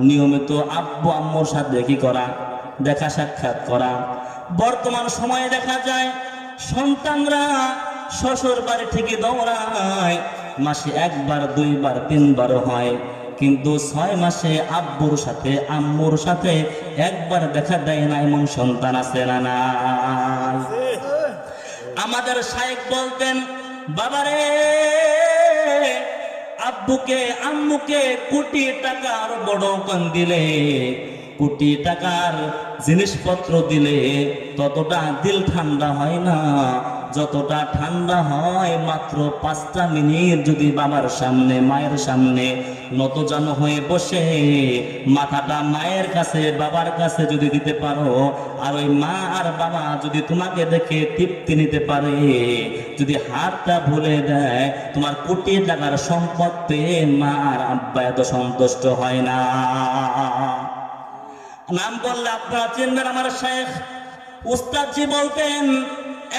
নিয়মিত আব্বু আম্মুর সাথে কি করা, দেখা সাক্ষাৎ করা। বর্তমান সময়ে দেখা যায় সন্তানরা শ্বশুর বাড়ি থেকে দৌড়ায়, মাসে একবার দুইবার তিনবারও হয়, কিন্তু 6 মাসে আব্বুর সাথে আম্মুর সাথে একবার দেখা দেয় না, এমন সন্তান আছে না নাই? আমাদের শায়েখ বলতেন, বাবারে আব্বুকে আম্মুকে কোটি টাকার বড় কন দিলে, কোটি টাকার জিনিসপত্র দিলে ততটা দিল ঠান্ডা হয় না, যতটা ঠান্ডা হয় মাত্র 5টা মিনিট যদি বাবার সামনে মায়ের সামনে নতজানু হয়ে বসে মাথাটা মায়ের কাছে বাবার কাছে যদি দিতে পারো, আর ওই মা আর বাবা যদি তোমাকে দেখে তৃপ্তি নিতে পারে, যদি হাতটা ভুলে দেয়, তোমার কোটি টাকার সম্পদ পেয়ে মা আর আব্বা এত সন্তুষ্ট হয় না। নাম বললে আপনারা চিনবেন, আমার শেখ উস্তাদজি বলতেন,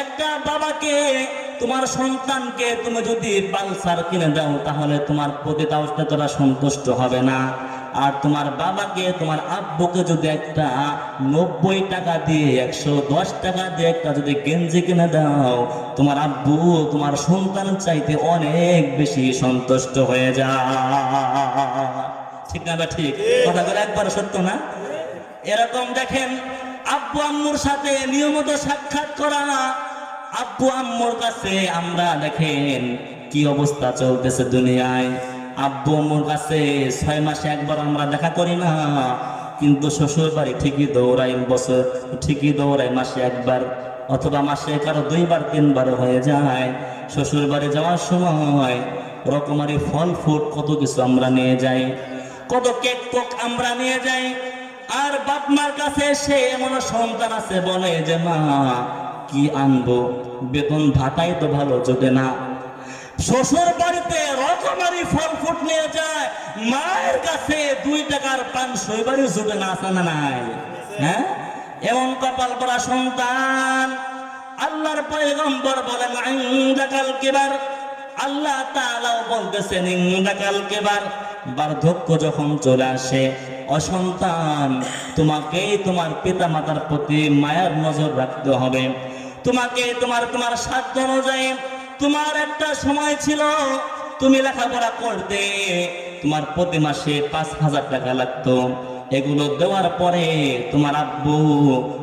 একটা বাবাকে তোমার সন্তানকে তুমি যদি পালসার কিনে দাও তাহলে তোমার প্রতি তারা সন্তুষ্ট হবে না, আর তোমার বাবাকে তোমার আব্বুকে যদি একটা 90 টাকা দিয়ে 110 টাকা দিয়ে একটা যদি গেঞ্জি কিনে দাও, তোমার আব্বু তোমার সন্তান চাইতে অনেক বেশি সন্তুষ্ট হয়ে যায়। ঠিক না? ঠিক কথা বলে একবার সত্য না? এরকম দেখেন আব্বু আম্মুর সাথে নিয়মিত সাক্ষাৎ করা, আব্বু আম্মুর কাছে আমরা দেখেন কি অবস্থা চলতেছে দুনিয়ায়। আব্বু আম্মুর কাছে 6 মাসে একবার আমরা দেখা করি না, কিন্তু শ্বশুর বাড়ি ঠিকই দৌড়াই, বছর ঠিকই দৌড়াই মাসে একবার, অথবা মাসে কারো 2বার 3বার হয়ে যায়। শ্বশুর বাড়ি যাওয়ার সময় রকমারি ফল ফুট কত কিছু আমরা নিয়ে যাই, কত কেক কক আমরা নিয়ে যাই। আর বাপ মার কাছে সে এমন সন্তান আছে বলে যে মা কি আনবো, বেতন ভাতাই তো ভালো জোটে না। শ্বশুর বাড়িতে রকমারি ফল ফুট নিয়ে যায়, মায়ের কাছে 2 টাকার পান সইবারই জোটে না, আছে না নাই? হ্যাঁ, এমন কপাল পরা সন্তান। আল্লাহর পয়গম্বর বলেন ইনদাকাল কিবার, আল্লাহ তাআলাও বলতেছেন ইনদাকাল কিবার, বার্ধক্য যখন চলে আসে, অসন্তান তোমাকেই তোমার পিতা মাতার প্রতি মায়ার নজর রাখতে হবে। তোমাকে তোমার সাধ্য অনুযায়ী, তোমার একটা সময় ছিল তুমি লেখাপড়া করতে, তোমার প্রতি মাসে 5000 টাকা লাগতো, এগুলো দেওয়ার পরে তোমার আব্বু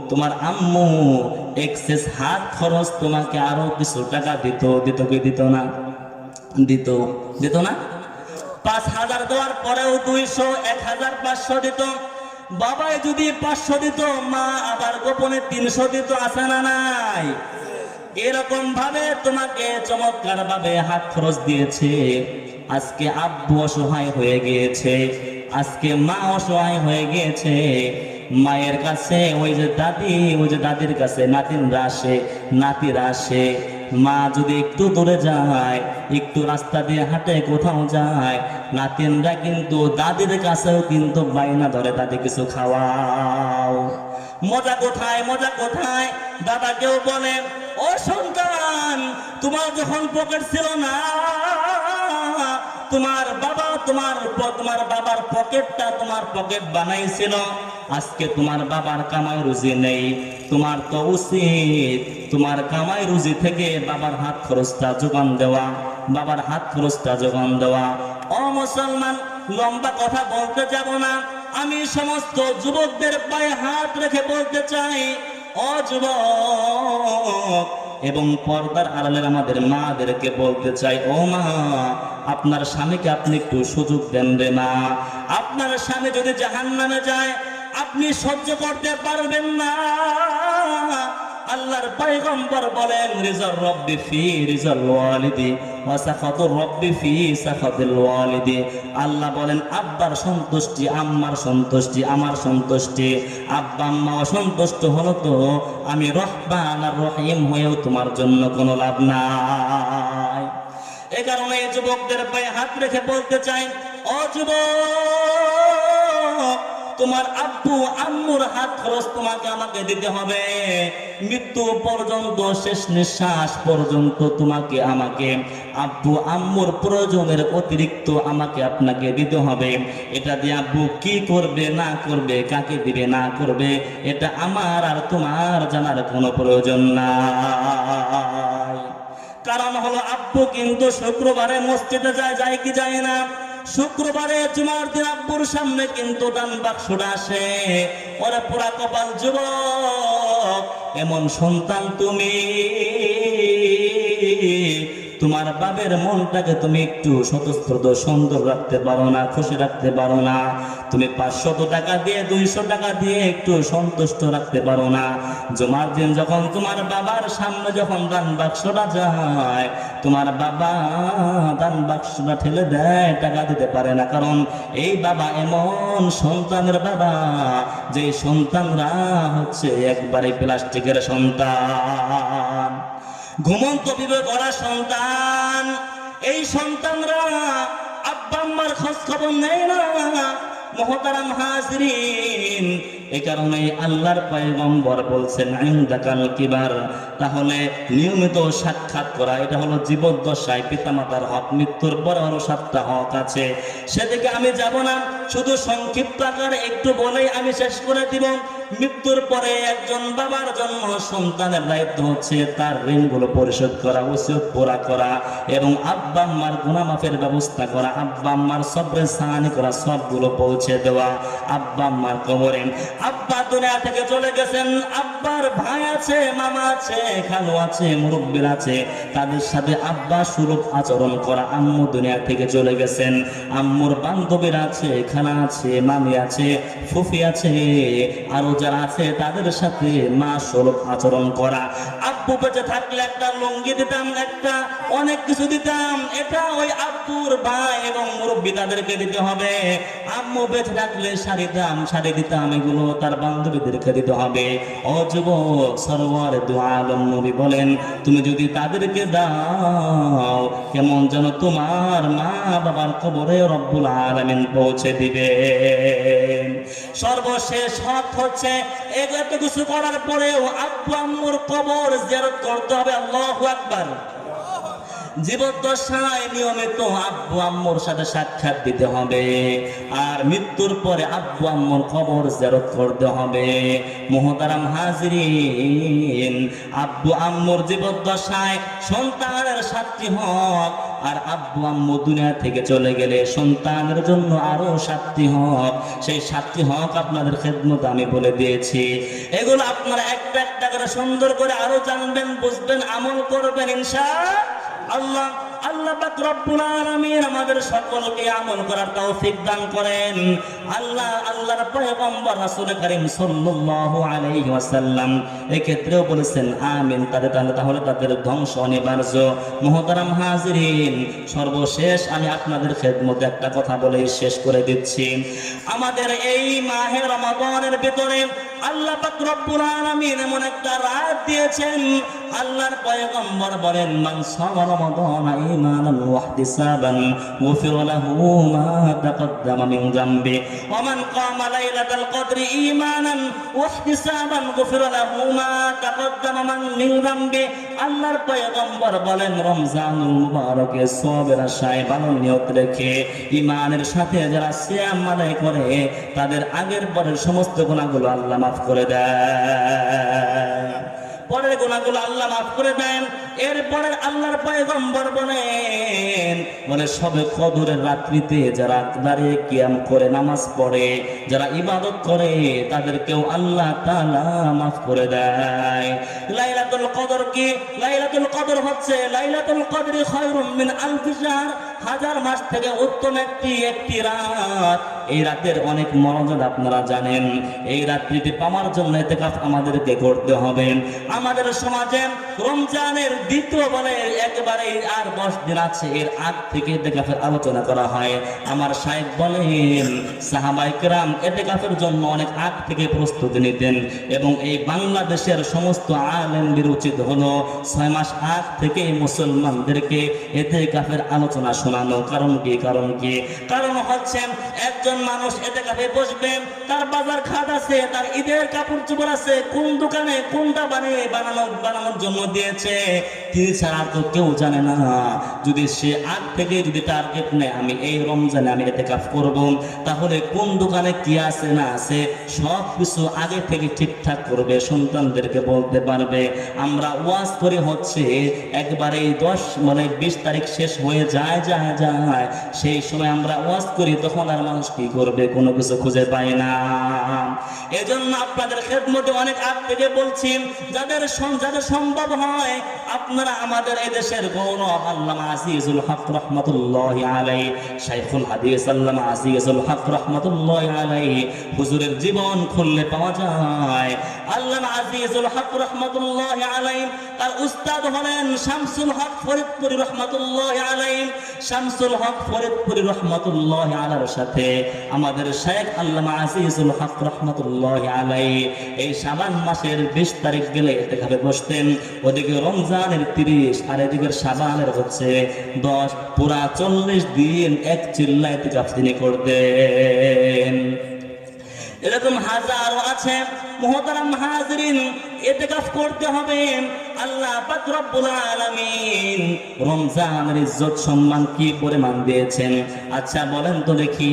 তোমার আম্মু এক্সেস হাত খরচ তোমাকে আরো কিছু টাকা দিত কি দিত না? দিত না? 5000 দেওয়ার পরেও 200, 1500 দিত। বাবাই যদি 500 দিত, মা আবার গোপনে 300 দিত, আছে না নাই? এরকম ভাবে তোমাকে চমৎকার ভাবে হাত খরচ দিয়েছে। আজকে আব্বু অসহায় হয়ে গিয়েছে, আজকে মা অসহায় হয়ে গিয়েছে। মায়ের কাছে ওই যে দাদির কাছে নাতিরা আসে। মা যদি একটু দূরে যায়, একটু রাস্তা দিয়ে হাঁটে কোথাও যায়, নাতিনরা কিন্তু দাদির কাছেও কিন্তু বাইনা ধরে, দাদি কিছু খাওয়াও। মজা কোথায়? দাদাকেও বলে, ও সন্তান, তোমার যখন পকেট ছিল না, তোমার বাবার পকেটটা তোমার পকেট বানাইছিল। আজকে তোমার বাবার কামাই রুজি নেই, তোমার তো উচিত তোমার কামাই রুজি থেকে বাবার হাত খরচটা যোগান দেওয়া। ও মুসলমান, লম্বা কথা বলতে যাব না, আমি সমস্ত যুবকদের পায়ে হাত রেখে বলতে চাই, ও যুবক এবং পর্দার আড়ালের আমাদের মাদেরকে বলতে চাই, ও মা, আপনার স্বামীকে আপনি একটু সুযোগ দেন রে মা। আপনার স্বামী যদি জাহান্নামে যায় আপনি সহ্য করতে পারবেন না। আল্লাহর পয়গম্বর বলেন, রিজার রব্বি ফি রিজাল ওয়ালিদি ওয়া সাখাতুর রব্বি ফি সাখাতিল ওয়ালিদি। আল্লাহ বলেন, আব্বার সন্তুষ্টি আম্মার সন্তুষ্টি আমার সন্তুষ্টি। আব্বা আম্মা অসন্তুষ্ট হলো তো আমি রহমান আর রহিম হয়েও তোমার জন্য কোনো লাভ নাই। এই কারণে যুবকদের পায়ে হাত রেখে বলতে চাই, ও যুবক, তোমার আব্বু আম্মুর হাত খরচ তোমাকে আমাকে দিতে হবে, মৃত্যু পর্যন্ত, শেষ নিঃশ্বাস পর্যন্ত তোমাকে আমাকে আব্বু আম্মুর প্রয়োজনের অতিরিক্ত আমাকে আপনাকে দিতে হবে। এটা দিয়ে আব্বু কি করবে না করবে, কাকে দিবে না করবে, এটা আমার আর তোমার জানার কোনো প্রয়োজন নাই। কারণ হলো আব্বু কিন্তু শুক্রবারে মসজিদে যায় কি যায় না? শুক্রবারে জুমার দিন আব্বুর সামনে কিন্তু দান বাক্সটা আসে। ওরে পোড়া কপাল যুবক, এমন সন্তান তুমি, তোমার বাবের মনটাকে তুমি একটু স্বতঃস্ফূর্ত সুন্দর রাখতে পারো না, খুশি রাখতে পারো না? তুমি 500 টাকা দিয়ে 200 টাকা দিয়ে একটু সন্তুষ্ট রাখতে পারো না? জুমার দিন যখন তোমার বাবার সামনে যখন দান বাক্সটা যায়, তোমার বাবা দান বাক্সটা ঠেলে দেয়, টাকা দিতে পারে না। কারণ এই বাবা এমন সন্তানের বাবা, যে সন্তানরা হচ্ছে একবারে প্লাস্টিকের সন্তান, ঘুমন্ত বিবে করা সন্তান। এই সন্তানরা আব্বা আম্মার খোঁজ খবর নেই না। মুহতারাম হাজরিন, এই কারণে আল্লাহর পয়গম্বর বলছেন ইনদাকাল কিবার, তাহলে নিয়মিত সাক্ষাৎ করা, এটা হলো জীবদ্দশায় পিতামাতার হক, মৃত্যুর পরে আরো 7টা হক আছে। সেদিকে আমি যাব না, শুধু সংক্ষিপ্ত আকারে একটু বলেই আমি শেষ করে দিব। মৃত্যুর পরে একজন বাবার জন্য সন্তানের দায়িত্ব হচ্ছে তার ঋণগুলো পরিশোধ করা, ওসিয়ত পুরা করা, এবং আব্বা আম্মার গুনাহ মাফের ব্যবস্থা করা, আব্বা আম্মার সবরে সাহানি করা, সবগুলো পৌঁছে দেওয়া আব্বা আম্মার কবরে। আব্বা দুনিয়া থেকে চলে গেছেন, আব্বার ভাই আছে, মামা আছে, খালু আছে, মুরব্বির আছে, তাদের সাথে আব্বা সুলভ আচরণ করা। আম্মু দুনিয়া থেকে চলে গেছেন, আম্মুর বান্ধবীরা আছে, খালা আছে, মামি আছে, ফুফি আছে, আরো যারা আছে তাদের সাথে মা সুলভ আচরণ করা। আব্বু বেঁচে থাকলে একটা লুঙ্গি দিতাম, একটা অনেক কিছু দিতাম, এটা ওই আব্বুর ভাই এবং মুরব্বি তাদেরকে দিতে হবে। আম্মু বেঁচে থাকলে শাড়ি দিতাম, এগুলো তার বান্ধবীদেরকে দিতে হবে। ও যুবক, সরওয়ার দু আলম নবী বলেন, তুমি যদি তাদেরকে দাও, কেমন যেন তোমার মা বাবার কবরে রব্বুল আলামিন পৌঁছে দিবে। সর্বশেষ হক হচ্ছে এত কিছু করার পরেও আব্বু আম্মুর কবর জিয়ারত করতে হবে। আল্লাহু আকবার। জীবদ্দশায় নিয়মিত আব্বু আম্মুর সাথে সাক্ষাৎ দিতে হবে, আর মৃত্যুর পরে আব্বু আম্মুর কবর জিয়ারত করতে হবে। মুহতারাম হাজরিন, আব্বু আম্মুর জীবদ্দশায় সন্তানের 7টি হক, আর আব্বু আম্মু দুনিয়া থেকে চলে গেলে সন্তানের জন্য আরো 7টি হক। সেই 7টি হক আপনাদের খেদমতে আমি বলে দিয়েছি। এগুলো আপনারা একটা একটা করে সুন্দর করে আরো জানবেন, বুঝবেন, আমল করবেন ইনশাআল্লাহ। আল্লাহ পাক রব্বুল আলামিন আমাদের সকলকে আমল করার তৌফিক দান করেন। আল্লাহর পয়গম্বর রাসূল করিম সাল্লাল্লাহু আলাইহি ওয়াসাল্লাম এই ক্ষেত্রেও বলেছেন আমিন। তাহলে তাদের ধ্বংস অনিবার্য। মুহতারাম হাজিরিন, সর্বশেষ আমি আপনাদের খেদমতে একটা কথা বলে শেষ করে দিচ্ছি। আমাদের এই মাহে রমাদানের ভিতরে আল্লাহ পাক রব্বুল আলামিন এমন একটা রাত দিয়েছেন, আল্লাহর পয়গম্বর বলেন, মান সামা রমাদান ঈমানান ওয়া ইহতিসাবান গুফিরা লাহু মা তাকদ্দামা মিন যামবি ওয়া মান কামা লাইলাতাল কদরি ঈমানান ওয়া ইহতিসাবান গুফিরা লাহু মা তাকদ্দামা মিন যামবি। আল্লাহর পয়গম্বর বলেন, রমজানুল মুবারকে সওয়াবের আশায় ভালো নিয়ত রেখে ঈমানের সাথে যারা সিয়াম আদায় করে, তাদের আগের পরের সমস্ত গুনাহগুলো আল্লাহ মাফ করে দেয়। পরের গুনাহগুলো আল্লাহ মাফ করে দেন। এরপরে আল্লাহর পয়গম্বর বলে সবে কদরের রাত্রিতে যারা দাঁড়িয়ে কিয়াম করে নামাজ পড়ে, যারা ইবাদত করে, তাদেরকেও আল্লাহ তাআলা মাফ করে দেয়। লাইলাতুল কদর কি? লাইলাতুল কদর হচ্ছে লাইলাতুল কদরি খায়রুম মিন আলফি শাহর, 1000 মাস থেকে উত্তম একটি রাত। এই রাতের অনেক মর্যাদা আপনারা জানেন। এই রাত্রিটি পাওয়ার জন্য ইতিকাফ আমাদেরকে করতে হবে। আমাদের সমাজে রমজানের দ্বিতীয় বলে একেবারে আর 10 দিন আছে, এর আগ থেকে ইতিকাফের আলোচনা করা হয়। আমার শাইখ বলেন, সাহাবায়ে কেরাম ইতিকাফের জন্য অনেক আগ থেকে প্রস্তুতি নিতেন, এবং এই বাংলাদেশের সমস্ত আলেমদের উচিত হলো 6 মাস আগ থেকে মুসলমানদেরকে ইতিকাফের আলোচনা শোনানো। কারণ কি? কারণ হচ্ছে একজন মানুষ এতেকাফে বসবে, তার বাজার ঘাট আছে, তার ঈদের কাপড় চোপড় আছে, কোন দোকানে কোনটা বানানোর জন্য দিয়েছে তিনি ছাড়া তো কেউ জানে না। যদি সে আগ থেকে যদি টার্গেট নেয় আমি এই রমজানে আমি এতেকাফ করব, তাহলে কোন দোকানে কি আছে না আছে সব কিছু আগে থেকে ঠিকঠাক করবে, সন্তানদেরকে বলতে পারবে। আমরা ওয়াজ করে হচ্ছে একবারে 20 তারিখ শেষ হয়ে যায়, সেই সময় আমরা ওয়াজ করি, তখন আর মানুষ কি করবে, কোনো কিছু খুঁজে পায় না। এজন্য আপনাদের খেদমতে অনেক আগ থেকে বলছি, যাদের সম্ভব হয় আপনারা আমাদের এই দেশের গৌরব আল্লামা আজিজুল হক রহমাতুল্লাহি আলাইহি, শাইখুল হাদিস আল্লামা আজিজুল হক রহমাতুল্লাহি আলাইহি হুজুরের জীবন খুললে পাওয়া যায়। আল্লামা আজিজুল হক রহমাতুল্লাহি আলাইহি তার উস্তাদ হলেন শামসুল হক ফরিদপুরি রহমাতুল্লাহি আলাইহি। শামসুল হক ফরিদপুরি রহমাতুল্লাহি আলাইহির সাথে আমাদের শাইখ আল্লামা আজিজুল হক রহমাতুল্লাহি আলাইহি এই শাবান মাসের 20 তারিখ গেলে ইতিকাফে বসতেন। ওদিকে রমজানের 30 আর এদিকে শাবানের হচ্ছে 10, পুরা 40 দিন এক চিল্লা ইতিকাফ তিনি করতেন। এরকম হাজারো আছে। মুহতারাম হাজিরিন, ইতিকাফ করতে হবে। আল্লাহ পাক রব্বুল আলামিন রমজানের ইজ্জত সম্মান কি পরিমাণ দিয়েছেন। আচ্ছা বলেন তো দেখি,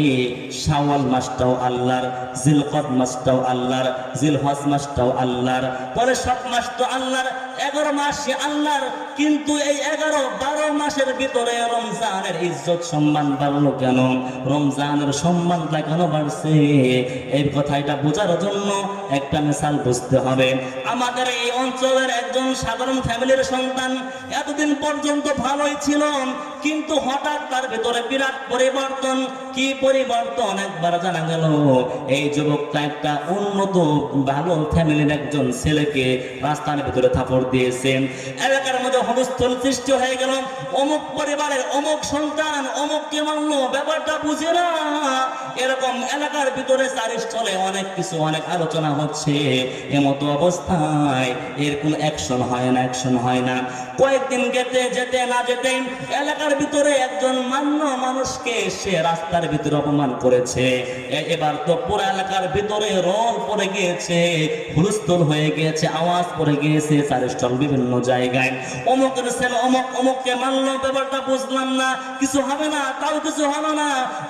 শাওয়াল মাসটাও আল্লাহর, জিলকদ মাসটাও আল্লাহর, জিলহজ মাসটাও আল্লাহর, বলে সব মাস তো আল্লাহর, 11 মাস আল্লাহর, কিন্তু এই 11-12 মাসের ভিতরে রমজানের ইজ্জত সম্মান বাড়লো কেন? রমজানের সম্মানটা কেন বাড়ছে? এই কথাটা বোঝার জন্য একটা মিসাল বুঝতে হবে। আমাদের এই অঞ্চলের একজন সাধারণ ফ্যামিলির সন্তান এতদিন পর্যন্ত ভালোই ছিল, কিন্তু হঠাৎ তার ভিতরে বিরাট পরিবর্তন। কি পরিবর্তন? একবার জানা গেল এই যুবকটা একটা উন্নত ভালো ফ্যামিলির একজন ছেলেকে রাস্তার ভিতরে থাপড় দিয়েছে। এলাকার মধ্যে হুলস্থুল সৃষ্টি হয়ে গেল, অমুক পরিবারের অমুক সন্তান অমুককে মারলো, ব্যাপারটা বুঝে না। এরকম এলাকার ভিতরে চারিস্থলে অনেক কিছু, অনেক আলোচনা হচ্ছে। এমতো অবস্থায় এর কোন অ্যাকশন হয় না। কয়েকদিন যেতে না যেতে এলাকার ভিতরে একজন মান্য মানুষকে সে রাস্তার ভিতরে অপমান করেছে। এবার তো পুরো এলাকার ভিতরে রোল পড়ে গিয়েছে, হুলস্থুল হয়ে গিয়েছে, আওয়াজ পড়ে গিয়েছে চারিস্থল বিভিন্ন জায়গায়। অমুকের ছেলে অমুককে মানলো, ব্যাপারটা বুঝলাম না, কিছু হবে না, তাও কিছু হলো না।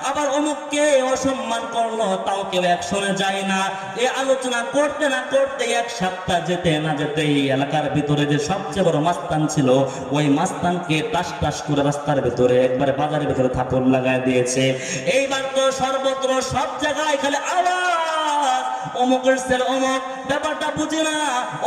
আবার অমুককে অসম্মান করলো, তাও কেউ অ্যাকশনে যায় না। এই আলোচনা করতে না করতে 1 সপ্তাহ যেতে না যেতেই এলাকার ভিতরে যে সবচেয়ে বড় মাস্তান ছিল, ওই মাস্তানকে টাস করে রাস্তার ভিতরে একবারে বাজারের ভিতরে থাপড় লাগায় দিয়েছে। এইবার তো সর্বত্র সব জায়গায় খালি আওয়াজ, অমুকের ছেলে অমুক, ব্যাপারটা বুঝে না,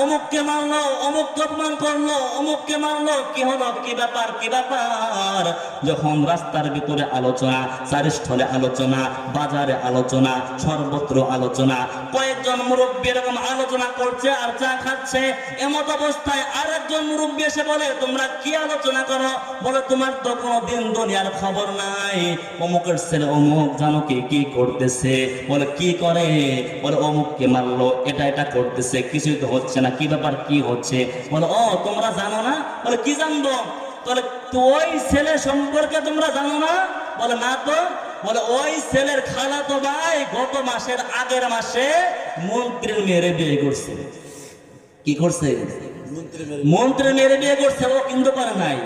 অমুককে মারলো, অমুককে অপমান করলো, অমুককে মারলো, কি হলো, কি ব্যাপার। যখন রাস্তার ভিতরে আলোচনা, চারিস্থলে আলোচনা, বাজারে আলোচনা, সর্বত্র আলোচনা, কয়েকজন মুরব্বী এরকম আলোচনা করছে আর চা খাচ্ছে। এমত অবস্থায় আরেকজন মুরব্বী এসে বলে, তোমরা কি আলোচনা করো? বলে, তোমার তো কোনো দিন দুনিয়ার খবর নাই। অমুকের ছেলে অমুক জানো কি করতেছে? বলে, কি করে? বলে, অমুককে মারলো, এটা করতেছে, কিছুই তো হচ্ছে না, কি ব্যাপার, কি হচ্ছে? বলে, ও তোমরা জানো না? বলে, কি জানবো? বলে, ওই ছেলে সম্পর্কে তোমরা জানো না? বলে, না তো। বলে, ওই ছেলের খালাতো ভাই গত মাসের আগের মাসে মন্ত্রীর মেয়েরে বিয়ে করছে। কি করছে? মন্ত্রীর মেয়েরে বিয়ে করছে। ও কিন্তু করে নাই,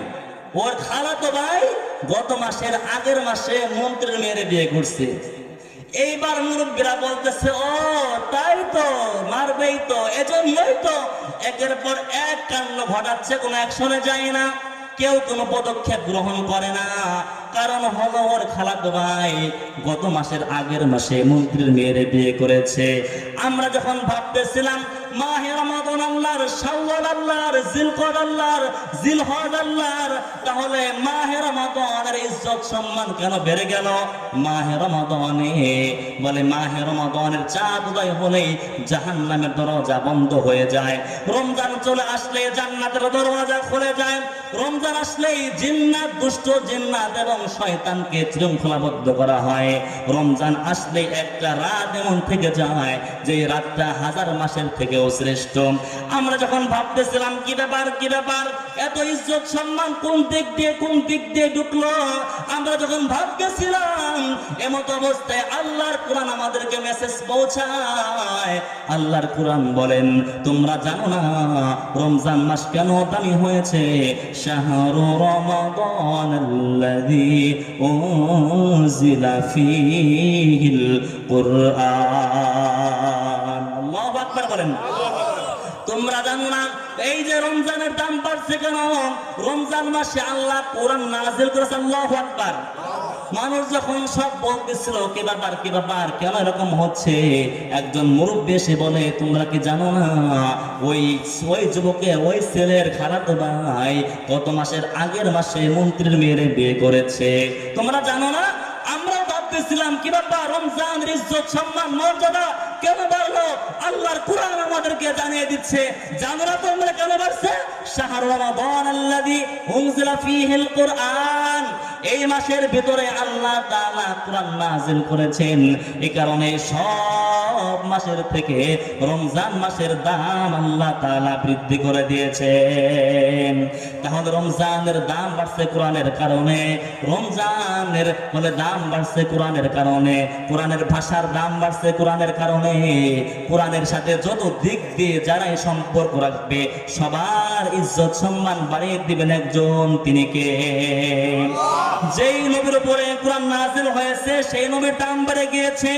ওর খালাতো ভাই গত মাসের আগের মাসে মন্ত্রীর মেয়েরে বিয়ে করছে। এইবার মুরব্বীরা বলতেছে, ও তাই তো, মারবেই তো, এজন্যই তো একের পর এক কাণ্ড ঘটাচ্ছে, কোনো অ্যাকশনে যায় না, কেউ কোনো পদক্ষেপ গ্রহণ করে না। কারণ হলো ওর খালাতো ভাই গত মাসের আগের মাসে মন্ত্রীর মেয়েরে বিয়ে করেছে। আমরা যখন ভাবতেছিলাম মাহে রমাদান আল্লাহর, শাওয়াল আল্লাহর, জিলকদ আল্লাহর, জিলহজ আল্লাহর, তাহলে মাহে রমাদানের ইজ্জত সম্মান কেন বেড়ে গেল? মাহে রমাদানে বলে, মাহে রমাদানের চাঁদ উদয় হলেই জাহান্নামের দরজা বন্ধ হয়ে যায়। রমজান চলে আসলে জান্নাতের দরজা খুলে যায়। রমজান আসলেই জিন্নাত, দুষ্ট জিন্নাত এবং শয়তানকে শৃঙ্খলাবদ্ধ করা হয়। রমজান আসলে একটা রাত এমন থেকে যায় যে রাতটা 1000 মাসের থেকে থেকেও শ্রেষ্ঠ। আমরা যখন ভাবতেছিলাম কি ব্যাপার এত ইজ্জত সম্মান কোন দিক দিয়ে ঢুকলো, আমরা যখন ভাবতেছিলাম এমত অবস্থায় আল্লাহর কোরআন আমাদেরকে মেসেজ পৌঁছায়। আল্লাহর কোরআন বলেন, তোমরা জানো না রমজান মাস কেন দামি হয়েছে? শাহরু রমাদানাল্লাযী উনজিলা ফীহিল কুরআন। আল্লাহু আকবার বলেন। তোমরা জানো না এই যে রমজানের দাম বাড়ছে কেন? রমজান মাসে আল্লাহ কোরআন নাযিল করেছে। আল্লাহু আকবার। মানুষ যখন সব বলতেছিল কি ব্যাপার কেন এরকম হচ্ছে, একজন মুরব্বী এসে বলে, তোমরা কি জানো না ওই যুবকের ওই ছেলের খালাতো ভাই গত মাসের আগের মাসে মন্ত্রীর মেয়েরে বিয়ে করেছে? তোমরা জানো না? আমরা ভাবতেছিলাম কি ব্যাপার রমজানের ইজ্জত সম্মান মর্যাদা কেন বাড়লো? আল্লাহর কোরআন আমাদেরকে জানিয়ে দিচ্ছে। জানো না তোমরা কেন বাড়ছে? শাহরু রমাদানাল্লাযী উনজিলা ফীহিল কুরআন। এই মাসের ভিতরে আল্লাহ তাআলা কোরআন নাযিল করেছেন। এই কারণে সব মাসের থেকে রমজান মাসের দাম আল্লাহ তাআলা বৃদ্ধি করে দিয়েছেন। তাহলে রমজানের দাম বাড়ছে কোরআনের কারণে, রমজানের দাম বাড়ছে কোরআনের কারণে, কোরআনের ভাষার দাম বাড়ছে কোরআনের কারণে। কোরআনের সাথে যত দিক দিয়ে যারাই সম্পর্ক রাখবে সবার ইজ্জত সম্মান বাড়িয়ে দিবেন একজন, তিনি কে? যেই নবীর উপরে কোরআন নাযিল হয়েছে সেই নবীর দাম বেড়ে গিয়েছে।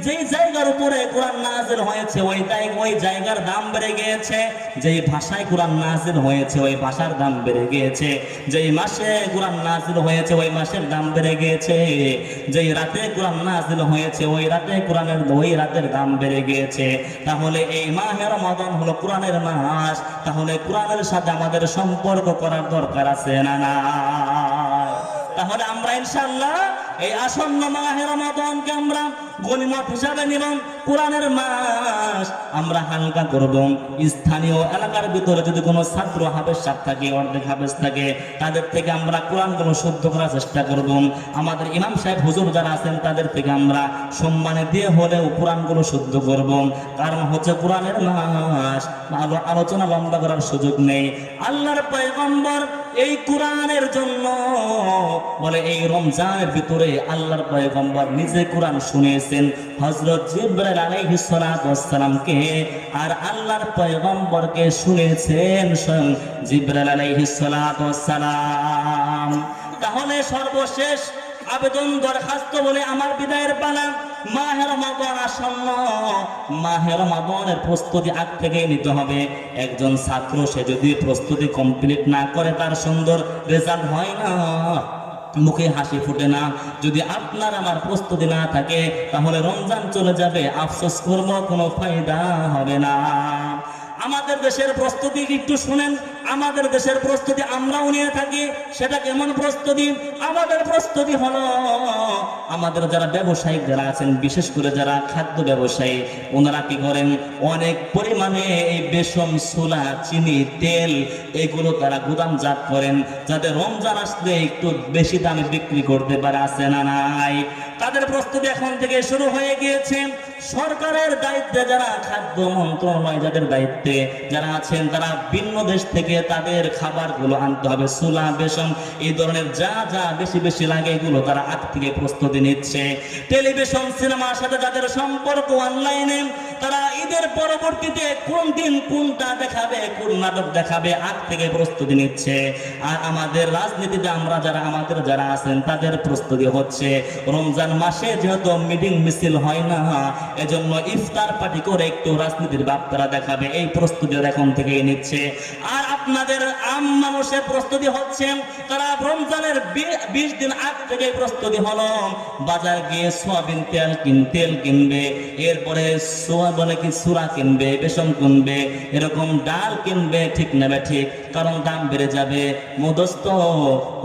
যেই জায়গার উপরে কোরআন নাযিল হয়েছে ওই জায়গার দাম বেড়ে গিয়েছে। যেই ভাষায় কোরআন নাযিল হয়েছে ওই ভাষার দাম বেড়ে গিয়েছে। যেই মাসে কোরআন নাযিল হয়েছে ওই মাসের দাম বেড়ে গিয়েছে। যেই রাতে কোরআন নাযিল হয়েছে ওই রাতের দাম বেড়ে গিয়েছে। তাহলে এই মাহে রমাদান হলো কোরআনের মাস। তাহলে কোরআনের সাথে আমাদের সম্পর্ক করার দরকার আছে না না? তাহলে আমরা ইনশাআল্লাহ এই আসন্ন মাহে রমাদানকে আমরা গনিমত হিসাবে নিব। কোরআনের মাস আমরা হালকা করব। স্থানীয় এলাকার ভিতরে যদি কোনো ছাত্র হাফেজ সাহেব থাকে, অর্ধেক হাফেজ থাকে, তাদের থেকে আমরা কোরআনগুলো শুদ্ধ করার চেষ্টা করব। আমাদের ইমাম সাহেব হুজুর যারা আছেন তাদের থেকে আমরা সম্মানে দিয়ে হলেও কোরআনগুলো শুদ্ধ করব। কারণ হচ্ছে কোরআনের মাস, আলোচনা লম্বা করার সুযোগ নেই। আল্লাহর পয়গম্বর এই কোরআনের জন্য বলে এই রমজানের ভিতরে আল্লাহর পয়গম্বর নিজে কোরআন শুনিয়েছেন হযরত জিবরাইল আলাইহিস সালাতু ওয়াস সালামকে, আর আল্লাহর পয়গম্বরকে শুনিয়েছেন স্বয়ং জিবরাইল আলাইহিস সালাতু ওয়াস সালাম। তাহলে সর্বশেষ আবেদন দরখাস্ত বলে আমার বিদায়ের পালা। মাহে রমাদান আসন্ন, মাহে রমাদানের প্রস্তুতি আগ থেকে নিতে হবে। একজন ছাত্র সে যদি প্রস্তুতি কমপ্লিট না করে তার সুন্দর রেজাল্ট হয় না, মুখে হাসি ফুটে না। যদি আপনার আমার প্রস্তুতি না থাকে তাহলে রমজান চলে যাবে, আফসোস করব, কোনো ফায়দা হবে না। আমাদের দেশের প্রস্তুতি একটু শুনেন। আমাদের দেশের প্রস্তুতি আমরাও নিয়ে থাকি। সেটা কেমন প্রস্তুতি? আমাদের প্রস্তুতি হলো আমাদের যারা ব্যবসায়িক যারা আছেন, বিশেষ করে যারা খাদ্য ব্যবসায়ী, ওনারা কি করেন? অনেক পরিমাণে এই বেসন, ছোলা, চিনি, তেল এগুলো তারা গুদামজাত করেন, যাতে রমজান আসলে একটু বেশি দামে বিক্রি করতে পারে। আছে না নাই? তাদের প্রস্তুতি এখন থেকে শুরু হয়ে গিয়েছে। সরকারের দায়িত্বে যারা, খাদ্য মন্ত্রণালয় যাদের দায়িত্বে যারা আছেন, তারা ভিন্ন দেশ থেকে তাদের খাবারগুলো আনতে হবে। ছোলা, বেসন এই ধরনের যা যা বেশি বেশি লাগে এগুলো তারা আগ থেকে প্রস্তুতি নিচ্ছে। টেলিভিশন, সিনেমার সাথে যাদের সম্পর্ক অনলাইনে, তারা ঈদের পরবর্তীতে কোন দিন কোনটা দেখাবে, কোন নাটক দেখাবে আগ থেকে প্রস্তুতি নিচ্ছে। আর আমাদের রাজনীতিতে আমাদের যারা আছেন তাদের প্রস্তুতি হচ্ছে রমজান মাসে যেহেতু মিটিং মিছিল হয় না, এজন্য ইফতার পার্টি করে একটু রাজনীতির ভাব তারা দেখাবে, এই প্রস্তুতি এখন থেকেই নিচ্ছে। আর আপনাদের আম মানুষের প্রস্তুতি হচ্ছে, তারা রমজানের 20 দিন আগ থেকে প্রস্তুতি হলো বাজার গিয়ে সোয়াবিন তেল কিনবে, এরপরে সুরা কিনবে, বেসন কিনবে, এরকম ডাল কিনবে। ঠিক নেবে ঠিক, কারণ দাম বেড়ে যাবে। মোদস্ত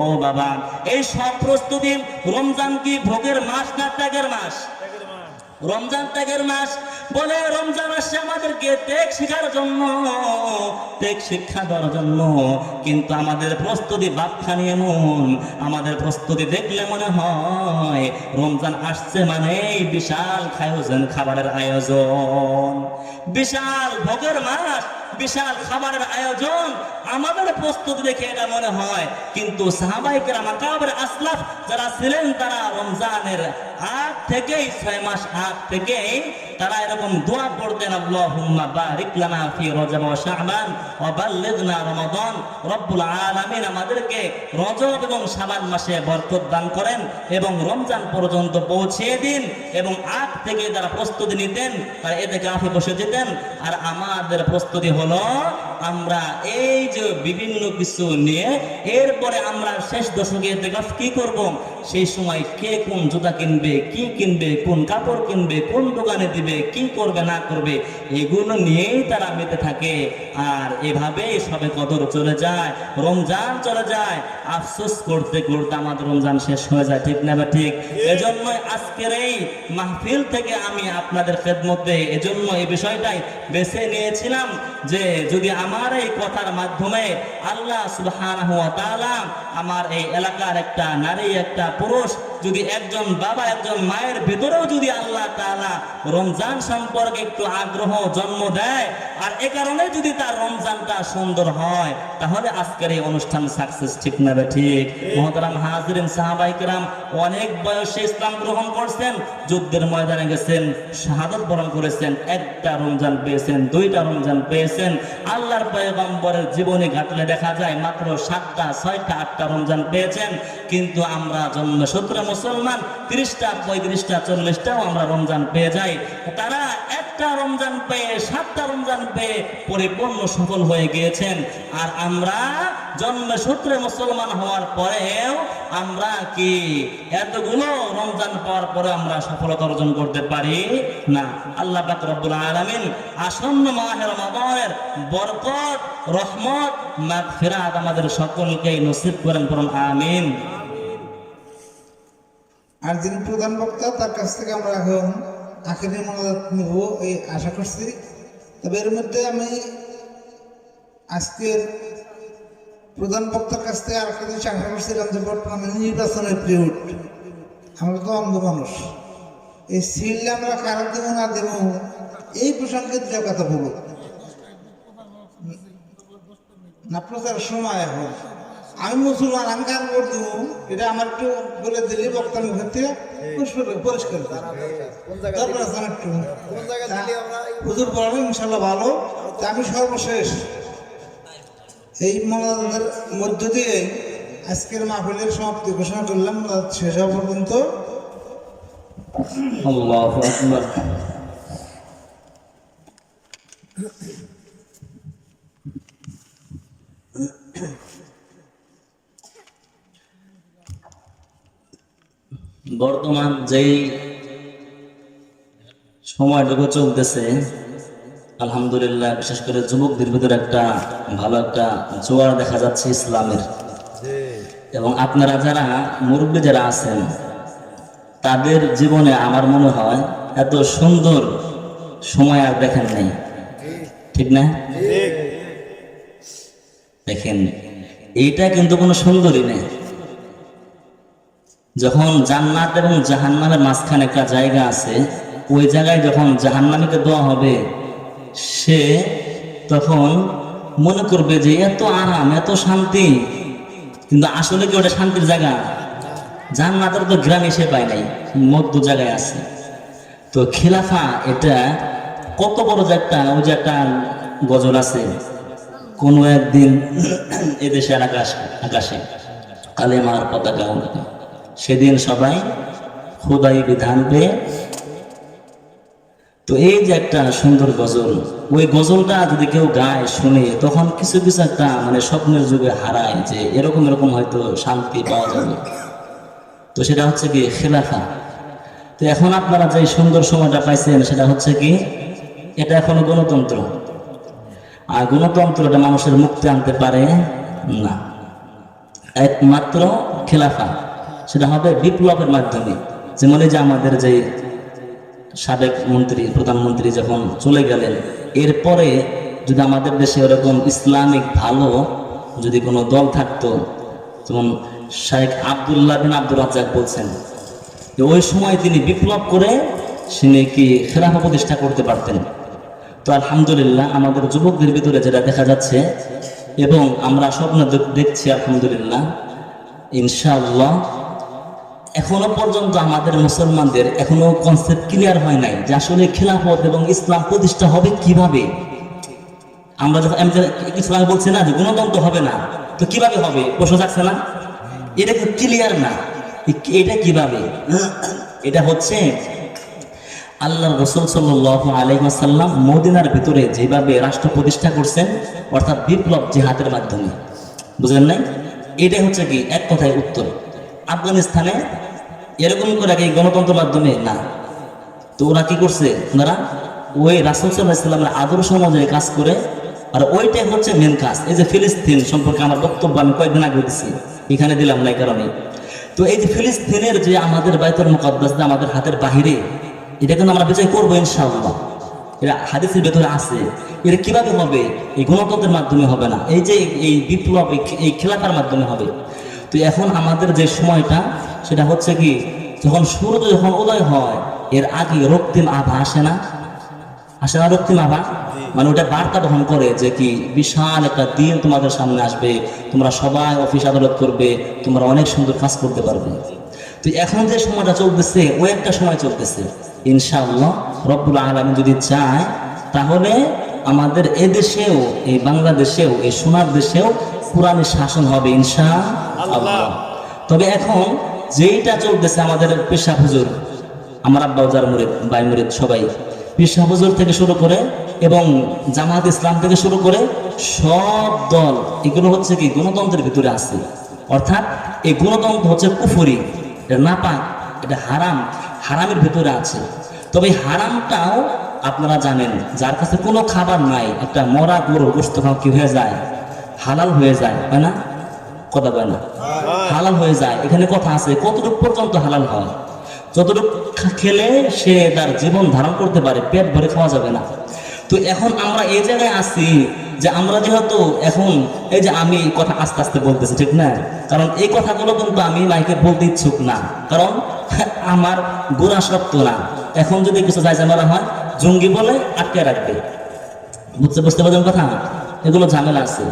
ও বাবা, এই সব প্রস্তুতি। রমজান কি ভোগের মাস না ত্যাগের মাস? রমজান ত্যাগের মাস বলে, রমজান আসছে আমাদেরকে ত্যাগ শেখার জন্য, ত্যাগ শিক্ষা দেওয়ার জন্য। কিন্তু আমাদের প্রস্তুতি বাপখানি এমন, আমাদের প্রস্তুতি দেখলে মনে হয় রমজান আসছে মানে বিশাল খাবারের আয়োজন, বিশাল ভোগের মাস, বিশাল খাবারের আয়োজন। আমাদের প্রস্তুতি দেখে এটা মনে হয়, কিন্তু সাহাবায়ে কেরাম আকাবের আসলাফ যারা ছিলেন, তারা রমজানের আগ থেকেই 6 মাস আগ থেকেই তারা এরকম দোয়া পড়তেন, আল্লাহুম্মা বারিক লানা ফি রজব ওয়া শাবান ওয়া বাল্লিগনা রমাদান। রব্বুল আলামিন আমাদেরকে রজব এবং শাবান মাসে বরকত দান করেন এবং রমজান পর্যন্ত পৌঁছিয়ে দিন। এবং আগ থেকে যারা প্রস্তুতি নিতেন তারা ইতিকাফে বসে যেতেন। আর আমাদের প্রস্তুতি হলো আমরা এই যে বিভিন্ন কিছু নিয়ে, এরপরে আমরা শেষ দশকে ইতিকাফ কি করব, সেই সময় কে কোন জুতা কিনবে, কি কিনবে, কোন কাপড় কিনবে, কোন দোকানে দিবে, কি করবে না করবে, এগুলো নিয়েই তারা মেতে থাকে। আর এভাবেই সবে কদর চলে যায়, রমজান চলে যায়, আফসোস করতে করতে আমাদের রমজান শেষ হয়ে যায়। ঠিক না বা ঠিক? এজন্য আজকের এই মাহফিল থেকে আমি আপনাদের খেদমতে এজন্য এই বিষয়টাই বেছে নিয়েছিলাম যে যদি আমার এই কথার মাধ্যমে আল্লাহ সুবহানাহু ওয়া তাআলা আমার এই এলাকার একটা নারী, একটা পুরুষ, যদি একজন বাবা, একজন মায়ের ভেতরেও যদি আল্লাহ তাআলা রমজান সম্পর্কে একটু আগ্রহ জন্ম দেয়, আর এ কারণে যদি তার রমজানটা সুন্দর হয়, তাহলে আজকের এই অনুষ্ঠান সাকসেস। ঠিক না বে ঠিক? মুহতারাম হাজিরিন, সাহাবায়ে কেরাম অনেক বয়সে ইসলাম গ্রহণ করছেন, যুদ্ধের ময়দানে গেছেন, শাহাদাত বরণ করেছেন, একটা রমজান পেয়েছেন, 2টা রমজান পেয়েছেন। আল্লাহর পয়গম্বরের জীবনী ঘাটলে দেখা যায় মাত্র 7টা, 6টা, 8টা রমজান পেয়েছেন। কিন্তু আমরা জন্মসূত্রে মুসলমান 30টা, 35টা, 40টাও আমরা রমজান পেয়ে যাই। তারা একটা রমজান পেয়ে, 7টা রমজান পেয়ে পরিপূর্ণ সফল হয়ে গিয়েছেন। আর আমরা জন্মসূত্রে মুসলমান হওয়ার পরেও আমরা কি এতগুলো রমজান পাওয়ার পরে আমরা সফলতা অর্জন করতে পারি না? আল্লাহ পাক রব্বুল আলামিন আসন্ন মাহে রমাদানের বরকত, রহমত, মাগফিরাত আমাদের সকলকেই নসিব করেন, পড়ুন আমিন। আর যিনি প্রধান বক্তা, তার কাছ থেকে আমরা এখন আখেরি মোনাজাত নেব এই আশা করছি। তবে এর মধ্যে আমি আজকের প্রধান বক্তার কাছ থেকে আরেকটা জিনিস আশা করছিলাম যে বর্তমানে নির্বাচনের পিরিয়ড, আমরা তো অন্ধ মানুষ, এই সিললে আমরা কারা দেব না দেব এই প্রসঙ্গে যে কথা বলব না, প্রচারের সময় এখন আমি মুসলমান, আমি কার ভোট দেব এটা আমার একটু বলে দিলে বক্তার মুখের থেকে পরিষ্কার দরকার আছে একটু হুজুর বলেন ইনশাল্লাহ ভালো। তা আমি সর্বশেষ এই মোনাজাতের মধ্য দিয়ে আজকের মাহফিলের সমাপ্তি ঘোষণা করলাম। শেষ হওয়া পর্যন্ত আল্লাহু আকবার। বর্তমান যেই সময়টুকু চলতেছে, আলহামদুলিল্লাহ, বিশেষ করে যুবকদের ভিতরে একটা ভালো একটা জোয়ার দেখা যাচ্ছে ইসলামের। এবং আপনারা যারা মুরব্বী যারা আছেন, তাদের জীবনে আমার মনে হয় এত সুন্দর সময় আর দেখেন নাই। ঠিক না? দেখেন, এইটা কিন্তু কোনো সুন্দরী নেই। যখন জান্নাত এবং জাহান্নামের মাঝখানে একটা জায়গা আছে, ওই জায়গায় যখন জাহান্নামীকে দেওয়া হবে, সে তখন মনে করবে যে এত আরাম, এত শান্তি, কিন্তু আসলে কি ওটা শান্তির জায়গা? জান্নাতের তো গ্রামে সে পায় নাই, মধ্য জায়গায় আছে। তো খিলাফা এটা কত বড় যে একটা, ওই যে একটা গজল আছে, কোনো একদিন এদেশের আকাশে কালেমার পতাকা উঠবে, সেদিন সবাই খোদাই বিধান পেয়ে। তো এই যে একটা সুন্দর গজল, ওই গজলটা যদি কেউ গায়, শুনে, তখন কিছু কিছু একটা মানে স্বপ্নের যুগে হারায় যে এরকম এরকম হয়তো শান্তি পাওয়া যাবে। তো সেটা হচ্ছে কি খেলাফা। তো এখন আপনারা যে সুন্দর সময়টা পাইছেন, সেটা হচ্ছে কি, এটা এখনো গণতন্ত্র। আর গণতন্ত্রটা মানুষের মুক্তি আনতে পারে না, একমাত্র খেলাফা। সেটা হবে বিপ্লবের মাধ্যমে। যেমন এই যে আমাদের যে সাবেক মন্ত্রী প্রধানমন্ত্রী যখন চলে গেলেন, এরপরে যদি আমাদের দেশে এরকম ইসলামিক ভালো যদি কোনো দল থাকতো, যেমন শেখ আব্দুল্লাহ বিন আব্দুর রাজ্জাক বলছেন যে ওই সময় তিনি বিপ্লব করে তিনি কি খেলাফা প্রতিষ্ঠা করতে পারতেন। তো আলহামদুলিল্লাহ আমাদের যুবকদের ভিতরে যেটা দেখা যাচ্ছে এবং আমরা স্বপ্ন দেখছি আলহামদুলিল্লাহ ইনশাআল্লাহ, এখনো পর্যন্ত আমাদের মুসলমানদের এখনো কনসেপ্ট ক্লিয়ার হয় নাই যে আসলে খেলাফত এবং ইসলাম প্রতিষ্ঠা হবে কিভাবে। আমরা যখন আমি কিছু আগে বলছি না যে গণতন্ত্র হবে না, তো কিভাবে হবে প্রশ্ন থাকছে না? এটা ক্লিয়ার না, এটা কিভাবে? এটা হচ্ছে আল্লাহ রাসূল সাল্লাল্লাহু আলাইহি ওয়াসাল্লাম মদিনার ভিতরে যেভাবে রাষ্ট্র প্রতিষ্ঠা করছেন, অর্থাৎ বিপ্লব জিহাদের মাধ্যমে, বুঝলেন নাই? এটাই হচ্ছে কি এক কথায় উত্তর। আফগানিস্তানে এরকম করে এই গণতন্ত্রের মাধ্যমে না, তো ওরা কি করছে, ওনারা ওই রাসূল সাল্লাল্লাহু আলাইহি ওয়াসাল্লামের আদর্শ অনুযায়ী কাজ করে, আর ওইটাই হচ্ছে মেন কাজ। এই যে ফিলিস্তিন সম্পর্কে আমার বক্তব্য আমি কয়েকদিন আগে দিচ্ছি, এখানে দিলাম না এই কারণে। তো এই যে ফিলিস্তিনের যে আমাদের বাইতুল মুকাদ্দাস আমাদের হাতের বাহিরে, এটা কিন্তু আমরা বিজয় করবো ইনশাআল্লাহ, এটা হাদিসের ভেতরে আছে। এটা কিভাবে হবে? এই গণতন্ত্রের মাধ্যমে হবে না, এই যে এই বিপ্লব এই খেলাফার মাধ্যমে হবে। তো এখন আমাদের যে সময়টা সেটা হচ্ছে কি, যখন সূর্য যখন উদয় হয় এর আগে রক্তিম আভা আসে না, আসে না রক্তিম আভা? মানে ওটা বার্তা বহন করে যে কি বিশাল একটা দিন তোমাদের সামনে আসবে, তোমরা সবাই অফিস আদালত করবে, তোমরা অনেক সুন্দর কাজ করতে পারবে। তো এখন যে সময়টা চলতেছে ওই একটা সময় চলতেছে, ইনশাআল্লাহ রব্বুল আলামিন যদি চায় তাহলে আমাদের এদেশেও এই বাংলাদেশেও এই সোনার দেশেও কোরআনের শাসন হবে ইনশাআল্লাহ। তবে এখন যেইটা চলতেছে আমাদের পেশা হুজুর, আমার আব্বা যার মুরিদ, ভাই মুরিদ সবাই, পেশা হুজুর থেকে শুরু করে এবং জামাত ইসলাম থেকে শুরু করে সব দল এগুলো হচ্ছে কি গণতন্ত্রের ভিতরে আছে। অর্থাৎ এই গণতন্ত্র হচ্ছে কুফরি, এটা নাপাক, এটা হারাম, হারামের ভিতরে আছে। তবে এই হারামটাও আপনারা জানেন, যার কাছে কোনো খাবার নাই, একটা মরা গরুর গোশত খাওয়া কি হয়ে যায়? হালাল হয়ে যায়, তাই না? কথা বলে না, হালাল হয়ে যায়। এখানে কথা আছে কতটুকু পর্যন্ত হালাল হয়, যতটুকু খেলে সে তার জীবন ধারণ করতে পারে, পেট ভরে খাওয়া যাবে না। তো এখন আমরা এই জায়গায় আছি যে আমরা যেহেতু এখন এই যে আমি কথা আস্তে আস্তে বলতেছি, ঠিক না? কারণ এই কথাগুলো কিন্তু আমি মাইকে বলতে ইচ্ছুক না, কারণ আমার গোড়া শক্ত না। এখন যদি কিছু যাই ঝামেলা হয় জঙ্গি বলে আটকে রাখবে, বুঝতে পারছেন কথা? এগুলো ঝামেলা আছে।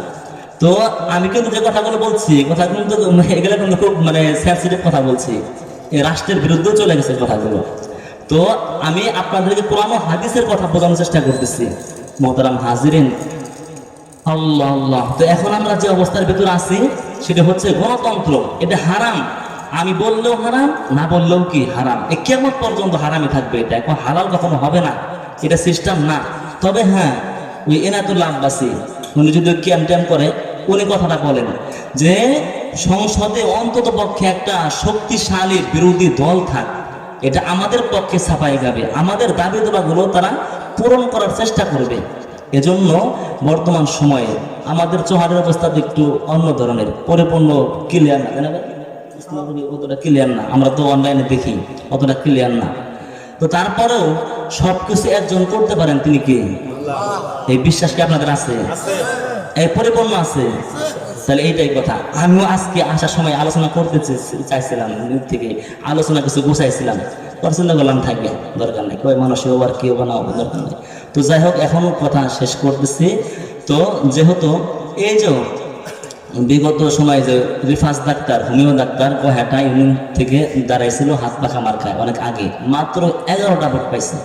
তো আমি কিন্তু যে কথাগুলো বলছি, কথা কিন্তু এগুলো কিন্তু খুব মানে সেন্সিটিভ কথা বলছি, এই রাষ্ট্রের বিরুদ্ধেও চলে গেছে কথাগুলো। তো আমি আপনাদেরকে কোরআন ও হাদিসের কথা বোঝানোর চেষ্টা করতেছি মোহতারাম হাজিরিন, আল্লাহ আল্লাহ। তো এখন আমরা যে অবস্থার ভিতরে আছি সেটা হচ্ছে গণতন্ত্র, এটা হারাম। আমি বললেও হারাম, না বললেও কি হারাম, এ কেমন পর্যন্ত হারামই থাকবে, এটা এখন হালাল কখনো হবে না, এটা সিস্টেম না। তবে হ্যাঁ, ওই এনাতুল্লাহ আব্বাসী উনি যদি ক্যাম্প করে উনি কথাটা বলেন যে সংসদে অন্তত পক্ষে একটা শক্তিশালী বিরোধী দল থাক, এটা আমাদের পক্ষে ছাপাই যাবে, আমাদের দাবি দাবাগুলো তারা পূরণ করার চেষ্টা করবে। এজন্য বর্তমান সময়ে আমাদের চোহারের অবস্থা একটু অন্য ধরনের, পরিপূর্ণ ক্লিয়ার না, জানা অতটা ক্লিয়ার না, আমরা তো অনলাইনে দেখি অতটা ক্লিয়ার না। তো তারপরেও সবকিছু একজন করতে পারেন, তিনি কি? এই বিশ্বাস কি আপনাদের আছে? এই পরিপূর্ণ আছে? তাহলে এইটাই কথা। আমিও আজকে আসার সময় আলোচনা করতে চাইছিলাম, থেকে আলোচনা কিছু গুছাইছিলাম, পছন্দ করলাম থাকবে, দরকার নেই, কই মানুষেও আর কেউ বানাও, দরকার নেই। তো যাই হোক, এখন কথা শেষ করতেছি। তো যেহেতু এই যে বিগত সময় যে রিফাজ ডাক্তার, হোমিও ডাক্তার কহেটা ইউনিয়ন থেকে দাঁড়াইছিল হাত পাখা মার্কায় অনেক আগে, মাত্র 11টা ভোট পাইছে।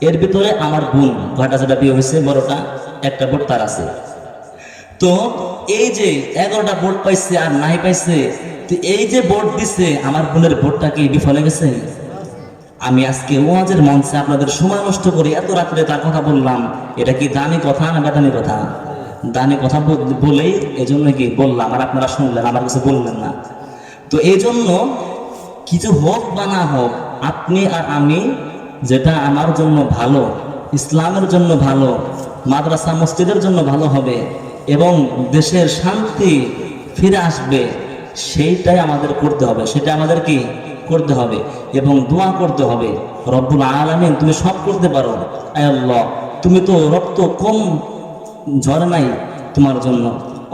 এর ভিতরে আমার বোন ঘটা যেটা বিয়ে হয়েছে বড়টা, একটা ভোট তার আছে। তো এই যে 11টা ভোট পাইছে আর নাই পাইছে, তো এই যে ভোট দিছে আমার বোনের ভোটটা কি বিফলে গেছে? আমি আজকে ওয়াজের মঞ্চে আপনাদের সময় নষ্ট করে এত রাত্রে তার কথা বললাম, এটা কি দামি কথা না বেদামি কথা? দামি কথা বলেই এজন্য কি বললাম, আর আপনারা শুনলেন, আমার কিছু বললেন না। তো এই জন্য কিছু হোক বা না হোক, আপনি আর আমি যেটা আমার জন্য ভালো, ইসলামের জন্য ভালো, মাদ্রাসা মসজিদের জন্য ভালো হবে এবং দেশের শান্তি ফিরে আসবে, সেইটাই আমাদের করতে হবে। সেটা আমাদের কি করতে হবে এবং দোয়া করতে হবে। রব্বুল আলামিন তুমি সব করতে পারো, আয় আল্লাহ তুমি তো রক্ত কম ঝরে নাই তোমার জন্য,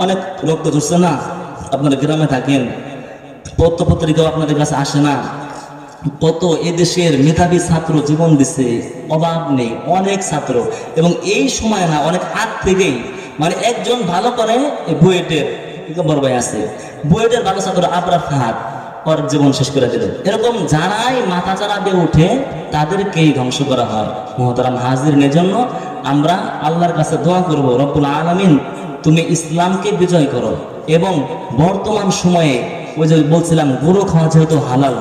অনেক রক্ত ঝরছে না, আপনারা গ্রামে থাকেন, পত্র পত্রিকাও আপনাদের কাছে আসে না, কত এদেশের মেধাবী ছাত্র জীবন দিছে, অভাব নেই, অনেক ছাত্র। এবং এই সময় না, অনেক আগ থেকেই মানে একজন ভালো করে বুয়েটের বড় ভাই আছে, বুয়েটের ভালো ছাত্র আবরার ফাহাদ ওর জীবন শেষ করে দিল। এরকম যারাই মাথা চারা দিয়ে উঠে তাদেরকেই ধ্বংস করা হয়। মুহতারাম হাজিরিনের জন্য আমরা আল্লাহর কাছে দোয়া করব, রব্বুল আলামিন তুমি ইসলামকে বিজয় করো। এবং বর্তমান সময়ে ওই যে বলছিলাম গরু খাওয়া যেহেতু হালাল,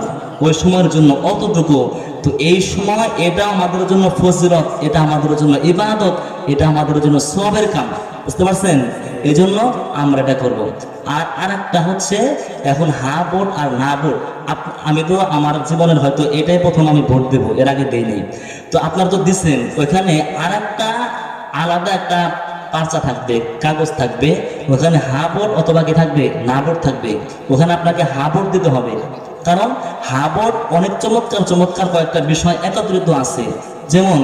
ওই সময়ের জন্য অতটুকু, তো এই সময় এটা আমাদের জন্য ফজিলত, এটা আমাদের জন্য ইবাদত, এটা আমাদের জন্য সওয়াবের কাম, বুঝতে পারছেন? এই জন্য আমরা এটা করব। আর আরেকটা হচ্ছে এখন হা ভোট আর না ভোট, আমি তো আমার জীবনের হয়তো এটাই প্রথম আমি ভোট দেবো, এর আগে দেই নেই। তো আপনারা তো দিচ্ছেন, ওইখানে আরেকটা আলাদা একটা পার্চা থাকবে, কাগজ থাকবে, ওখানে হা ভোট অথবা কি থাকবে, না ভোট থাকবে। ওখানে আপনাকে হা ভোট দিতে হবে, কারণ হা ভোট অনেক চমৎকার চমৎকার কয়েকটা বিষয় একত্রিত আছে। যেমন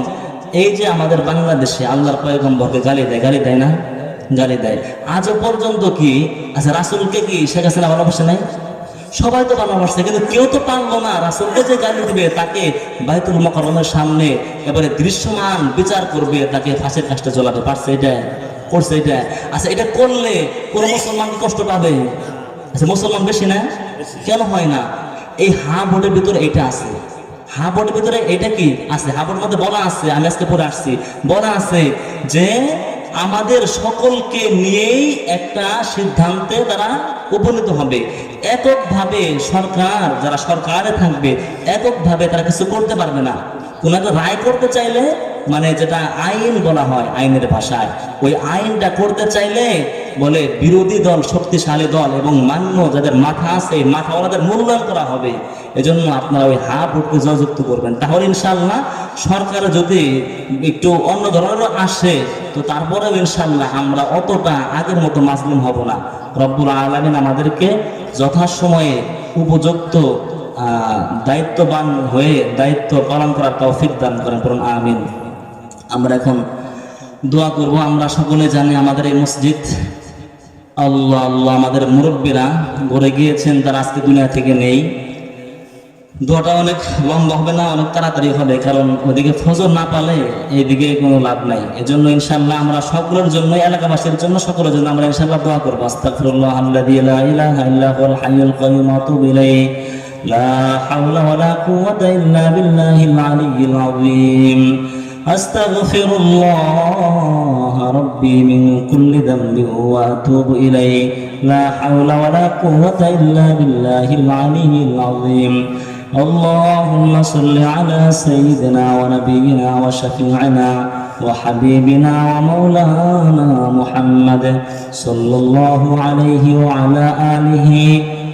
এই যে আমাদের বাংলাদেশে আল্লাহর পয়গম্বরকে গালি দেয় না, গালি দেয়। আজও পর্যন্ত কি আচ্ছা রাসূলকে কি শেখ হাসিনা ভালোবাসে নাই? সবাই তো ভালোবাসছে, কিন্তু কেউ তো পারলো না রাসূলকে যে গালি দিবে, তাকে বাইতুল মুকাররমের সামনে এবারে দৃশ্যমান বিচার করবে, তাকে ফাঁসির কাস্টে ঝোলাবে, পারছে? এটা করছে এটা। আচ্ছা এটা করলে কোন মুসলমান কি কষ্ট পাবে? আচ্ছা মুসলমান বেশি না? কেন হয় না? এই হা ভোটের ভিতরে এটা আছে, হা ভোটের ভিতরে এটা কি আছে, হা ভোটের মধ্যে বলা আছে, আমি আজকে পড়ে আসছি, বলা আছে যে আমাদের সকলকে নিয়েই একটা সিদ্ধান্তে তারা উপনীত হবে। এককভাবে সরকার, যারা সরকারে থাকবে, এককভাবে তারা কিছু করতে পারবে না। কোন একটা রায় করতে চাইলে, মানে যেটা আইন বলা হয় আইনের ভাষায়, ওই আইনটা করতে চাইলে বলে বিরোধী দল, শক্তিশালী দল এবং মান্য যাদের মাথা আছে, মাথাওয়ালাদের মূল্যায়ন করা হবে। এজন্য আপনারা ওই হা ভোটকে জয়যুক্ত করবেন। তাহলে ইনশাল্লাহ সরকার যদি একটু অন্য ধরনেরও আসে, তো তারপরেও ইনশাল্লাহ আমরা অতটা আগের মতো মাজলুম হব না। রব্বুল আলামিন আমাদেরকে যথাসময়ে উপযুক্ত দায়িত্ববান হয়ে দায়িত্ব পালন করার তৌফিক দান করেন, বলুন আমিন। আমরা এখন দোয়া করব। আমরা সকলে জানি আমাদের এই মসজিদ, আল্লাহ আল্লাহ, আমাদের মুরব্বীরা গড়ে গিয়েছেন, তারা আজকে দুনিয়া থেকে নেই। দোয়াটা অনেক লম্বা হবে না, অনেক তাড়াতাড়ি হবে, কারণ ওইদিকে ফজর না পালে এইদিকে কোনো লাভ নাই। এজন্য ইনশাআল্লাহ আমরা সকলের জন্য, এলাকাবাসীর জন্য, সকলের জন্য আমরা ইনশাআল্লাহ দোয়া করব। আস্তাগফিরুল্লাহ আল্লাযী লা ইলাহা ইল্লা হুয়াল হাইয়ুল কাইয়্যুম ওয়া আতুবু ইলাইহি লা হাওলা ওয়ালা কুওয়াতা ইল্লা বিল্লাহিল আলিয়্যিল আযীম। আস্তাগফিরুল্লাহ রাব্বী মিন কুল্লি যামবিন ওয়া আতুবু ইলাইহি লা হাওলা ওয়ালা কুওয়াতা ইল্লা বিল্লাহিল আলিয়্যিল আযীম। اللهم صل على سيدنا ونبينا وشفيعنا وحبيبنا ومولانا محمد صلى الله عليه وعلى آله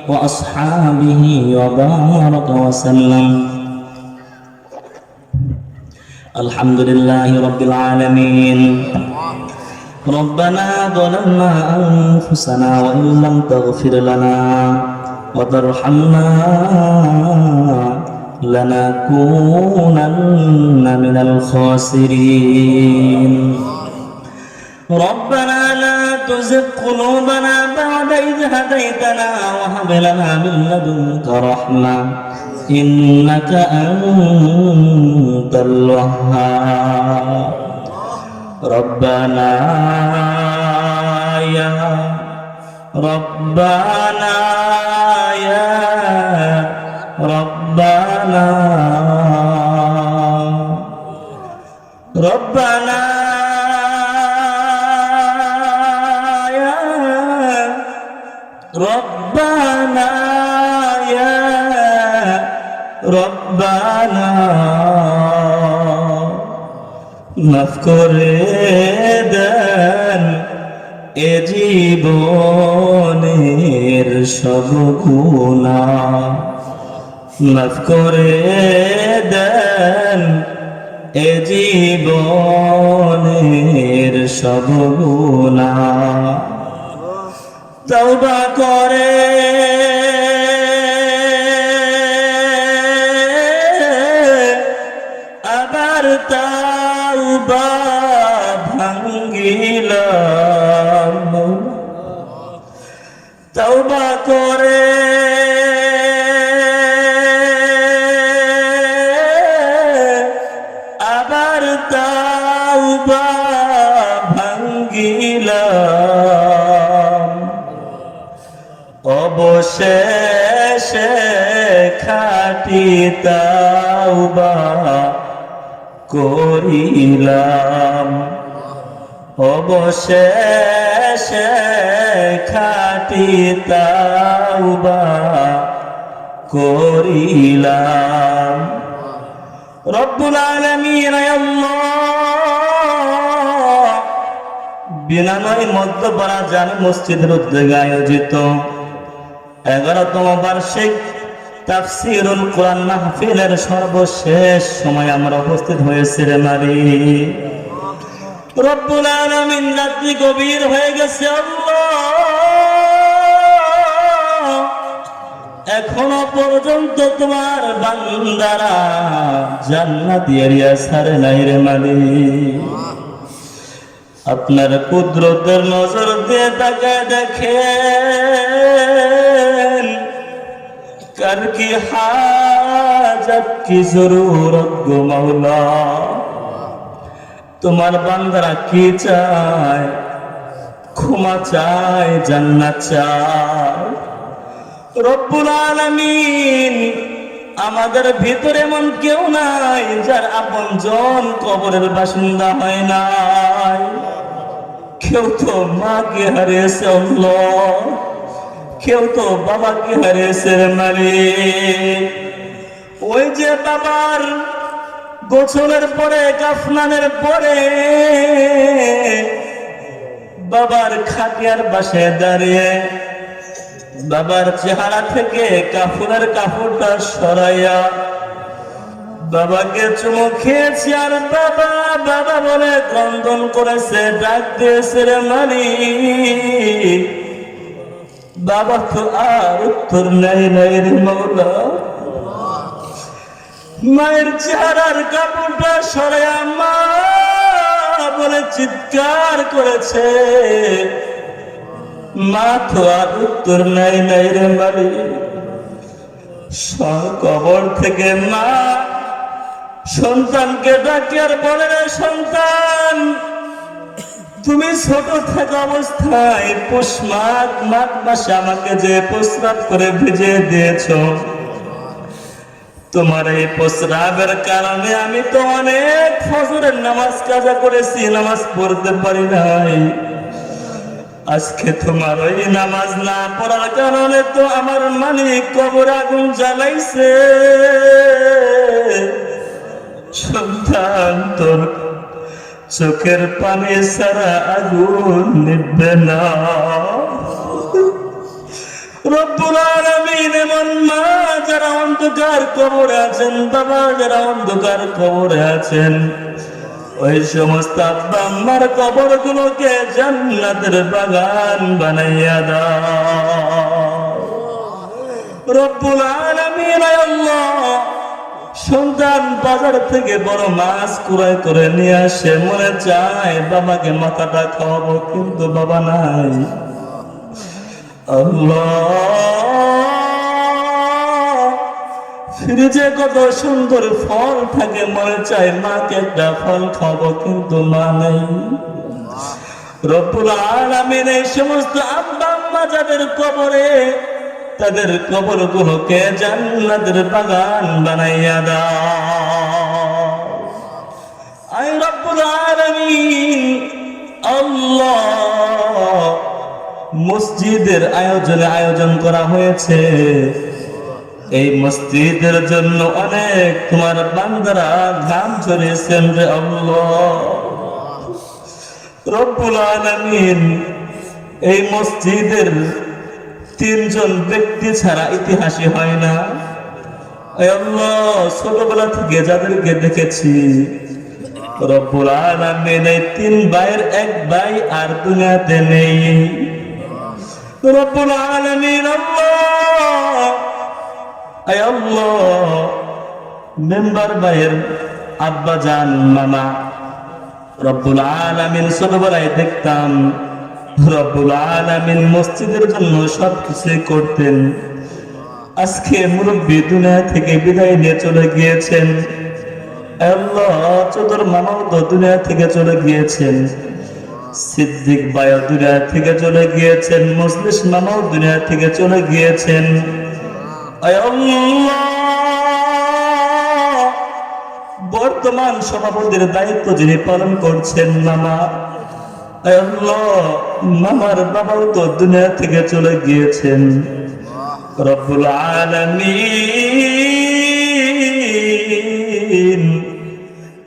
وأصحابه وبارك وسلم. الحمد لله رب العالمين. ربنا ظلمنا أنفسنا وإن لم تغفر لنا وترحمنا لنكونن من الخاسرين. ربنا لا تزغ قلوبنا بعد إذ هديتنا وهب لنا من لدنك رحمة إنك أنت الوهاب. ربنا يا ربنا يا ربنا ربنا يا ربنا يا ربنا মাফ করে দেন এ জীবনের সব গুনাহ, মাফ করে দেন এ জীবনের সব গুনাহ। তওবা করে তাওবা ভাঙ্গিলাম, তাওবা করে আবার তাওবা ভাঙ্গিলাম, অবশেষে খাঁটি তাওবা করিলাম, অবশেষে খাঁটি তাওবা করিলাম। রব্বুল আলামিন আল্লাহ বিনাময় মধ্যপাড়া জামে মসজিদের উদ্যোগে আয়োজিত 11তম বার্ষিক তাফসীরুল কোরআন মাহফিলের সর্বশেষ সময় আমরা উপস্থিত হয়েছি রে মালিক। রব্বুল আলামিন রাত্রি গভীর হয়ে গেছে আল্লাহ, এখনো পর্যন্ত তোমার বান্দারা জান্নাতি এরিয়া ছাড়ে নাই রে মালিক। আপনার কুদরতের নজর দিয়ে তাকায় দেখেন কার কি হাজত কি জরুরত গো মাওলা। তোমার বান্দারা কি চায়? ক্ষমা চায়, জান্নাত চায়। রব্বুল আলামিন আমাদের ভিতরে এমন কেউ নাই যার আপনজন কবরের বাসিন্দা হয় নাই। কেউ তো মাকে হারিয়েছে আল্লাহ, কেউ তো বাবাকে হারিয়েছে রে মালিক। ওই যে বাবার গোসলের পরে কাফনানের পরে বাবার খাটিয়ার পাশে দাঁড়িয়ে বাবার চেহারা থেকে কাফনের কাপড়টা সরাইয়া বাবাকে চুমু খেয়েছি, আর বাবা বাবা বলে ক্রন্দন করেছে, ডাক দিয়েছে রে মালিক। বাবা তো আর উত্তর নেই নাই রে মাওলা। মায়ের চেহারার কাপড়টা সরাইয়া মা বলে চিৎকার করেছে, মা তো আর উত্তর নাই নাই রে মালিক। কবর থেকে মা সন্তানকে ডাকে আর বলে রে সন্তান, তুমি ছোট থাকা অবস্থায় পৌষ মাঘ মাসে আমাকে যে প্রস্রাব করে ভিজিয়ে দিয়েছ, তোমার এই প্রস্রাবের কারণে আমি তো অনেক ফজরের নামাজ কাজা করেছি, নামাজ পড়তে পারি নাই। আজকে তোমার ওই নামাজ না পড়ার কারণে তো আমার মালিক কবর আগুন জ্বালাইছে। সন্তান তোর চোখের পানি ছাড়া আগুন নিবে না। রব্বুল আলামিন এমন মা যারা অন্ধকার কবরে আছেন, বাবা যারা অন্ধকার কবরে আছেন, ওই সমস্ত আব্বা আম্মার কবর গুলোকে জান্নাতের বাগান বানাইয়া দাও। রব্বুল আলামিন আল্লাহ সন্তান বাজার থেকে বড় মাছ কুড়াই করে নিয়ে আসে, মনে চায় বাবাকে মাথাটা খাওয়াবো, কিন্তু বাবা নাই। আল্লাহ ফ্রিজে কত সুন্দর ফল থাকে, মনে চায় মাকে একটা ফল খাবো, কিন্তু মা নেই। রব্বুল আলামিন এই সমস্ত আব্বা আম্মা যাদের কবরে, তাদের কবর গুলোকে জান্নাতের বাগান বানাইয়া দাও। আয় রব্বুল আলামিন আল্লাহ, মসজিদের আয়োজন করা হয়েছে, এই মসজিদের জন্য অনেক তোমার বান্দারা ঘাম ঝরিয়েছেন রে আল্লাহ। রব্বুল আলামিন এই মসজিদের 3 জন ব্যক্তি ছাড়া ইতিহাসে হয় না। আল্লাহ ছোটবেলা থেকে যাদেরকে দেখেছি, রব্বুল আলামিন এই 3 ভাইয়ের 1 ভাই আর দুনিয়াতে নেই। রব্বুল আলামিন আল্লাহ মেম্বার ভাইয়ের আব্বা জান মামা রব্বুল আলামিন ছোটবেলায় দেখতাম রব্বুল আলামিন মসজিদের জন্য সবকিছু করতেন। আজকে মুরব্বী দুনিয়া থেকে বিদায় নিয়ে চলে গিয়েছেন। আল্লাহ চতুর মামাও তো দুনিয়া থেকে চলে গিয়েছেন, সিদ্দিক ভাইও দুনিয়া থেকে চলে গিয়েছেন, মুসলিস মামাও দুনিয়া থেকে চলে গিয়েছেন। আয় আল্লাহ, বর্তমান সভাপতির দায়িত্ব যিনি পালন করছেন মামা, আয় আল্লাহ মামার বাবাও তো দুনিয়া থেকে চলে গিয়েছেন। রব্বুল আলামিন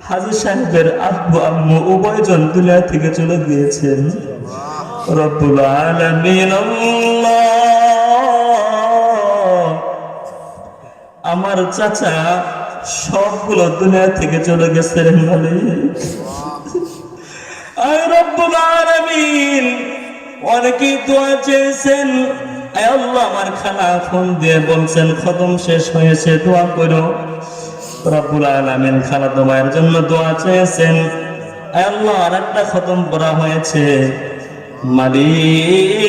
হাজী সাহেবের আব্বু আম্মু উভয়জন দুনিয়া থেকে চলে গিয়েছেন। রব্বুল আলামিন আল্লাহ আমার চাচা সবগুলো দুনিয়া থেকে চলে গেছেন মালিক। আয় রব্বুল আলামিন অনেকেই দোয়া চেয়েছেন, আয় আল্লাহ আমার খালা ফোন দিয়ে বলছেন খতম শেষ হয়েছে দোয়া করো। রব্বুল আলামিন খালাতো ভাইয়ের জন্য দোয়া চেয়েছেন, আয় আল্লাহ আর একটা খতম করা হয়েছে মালিক।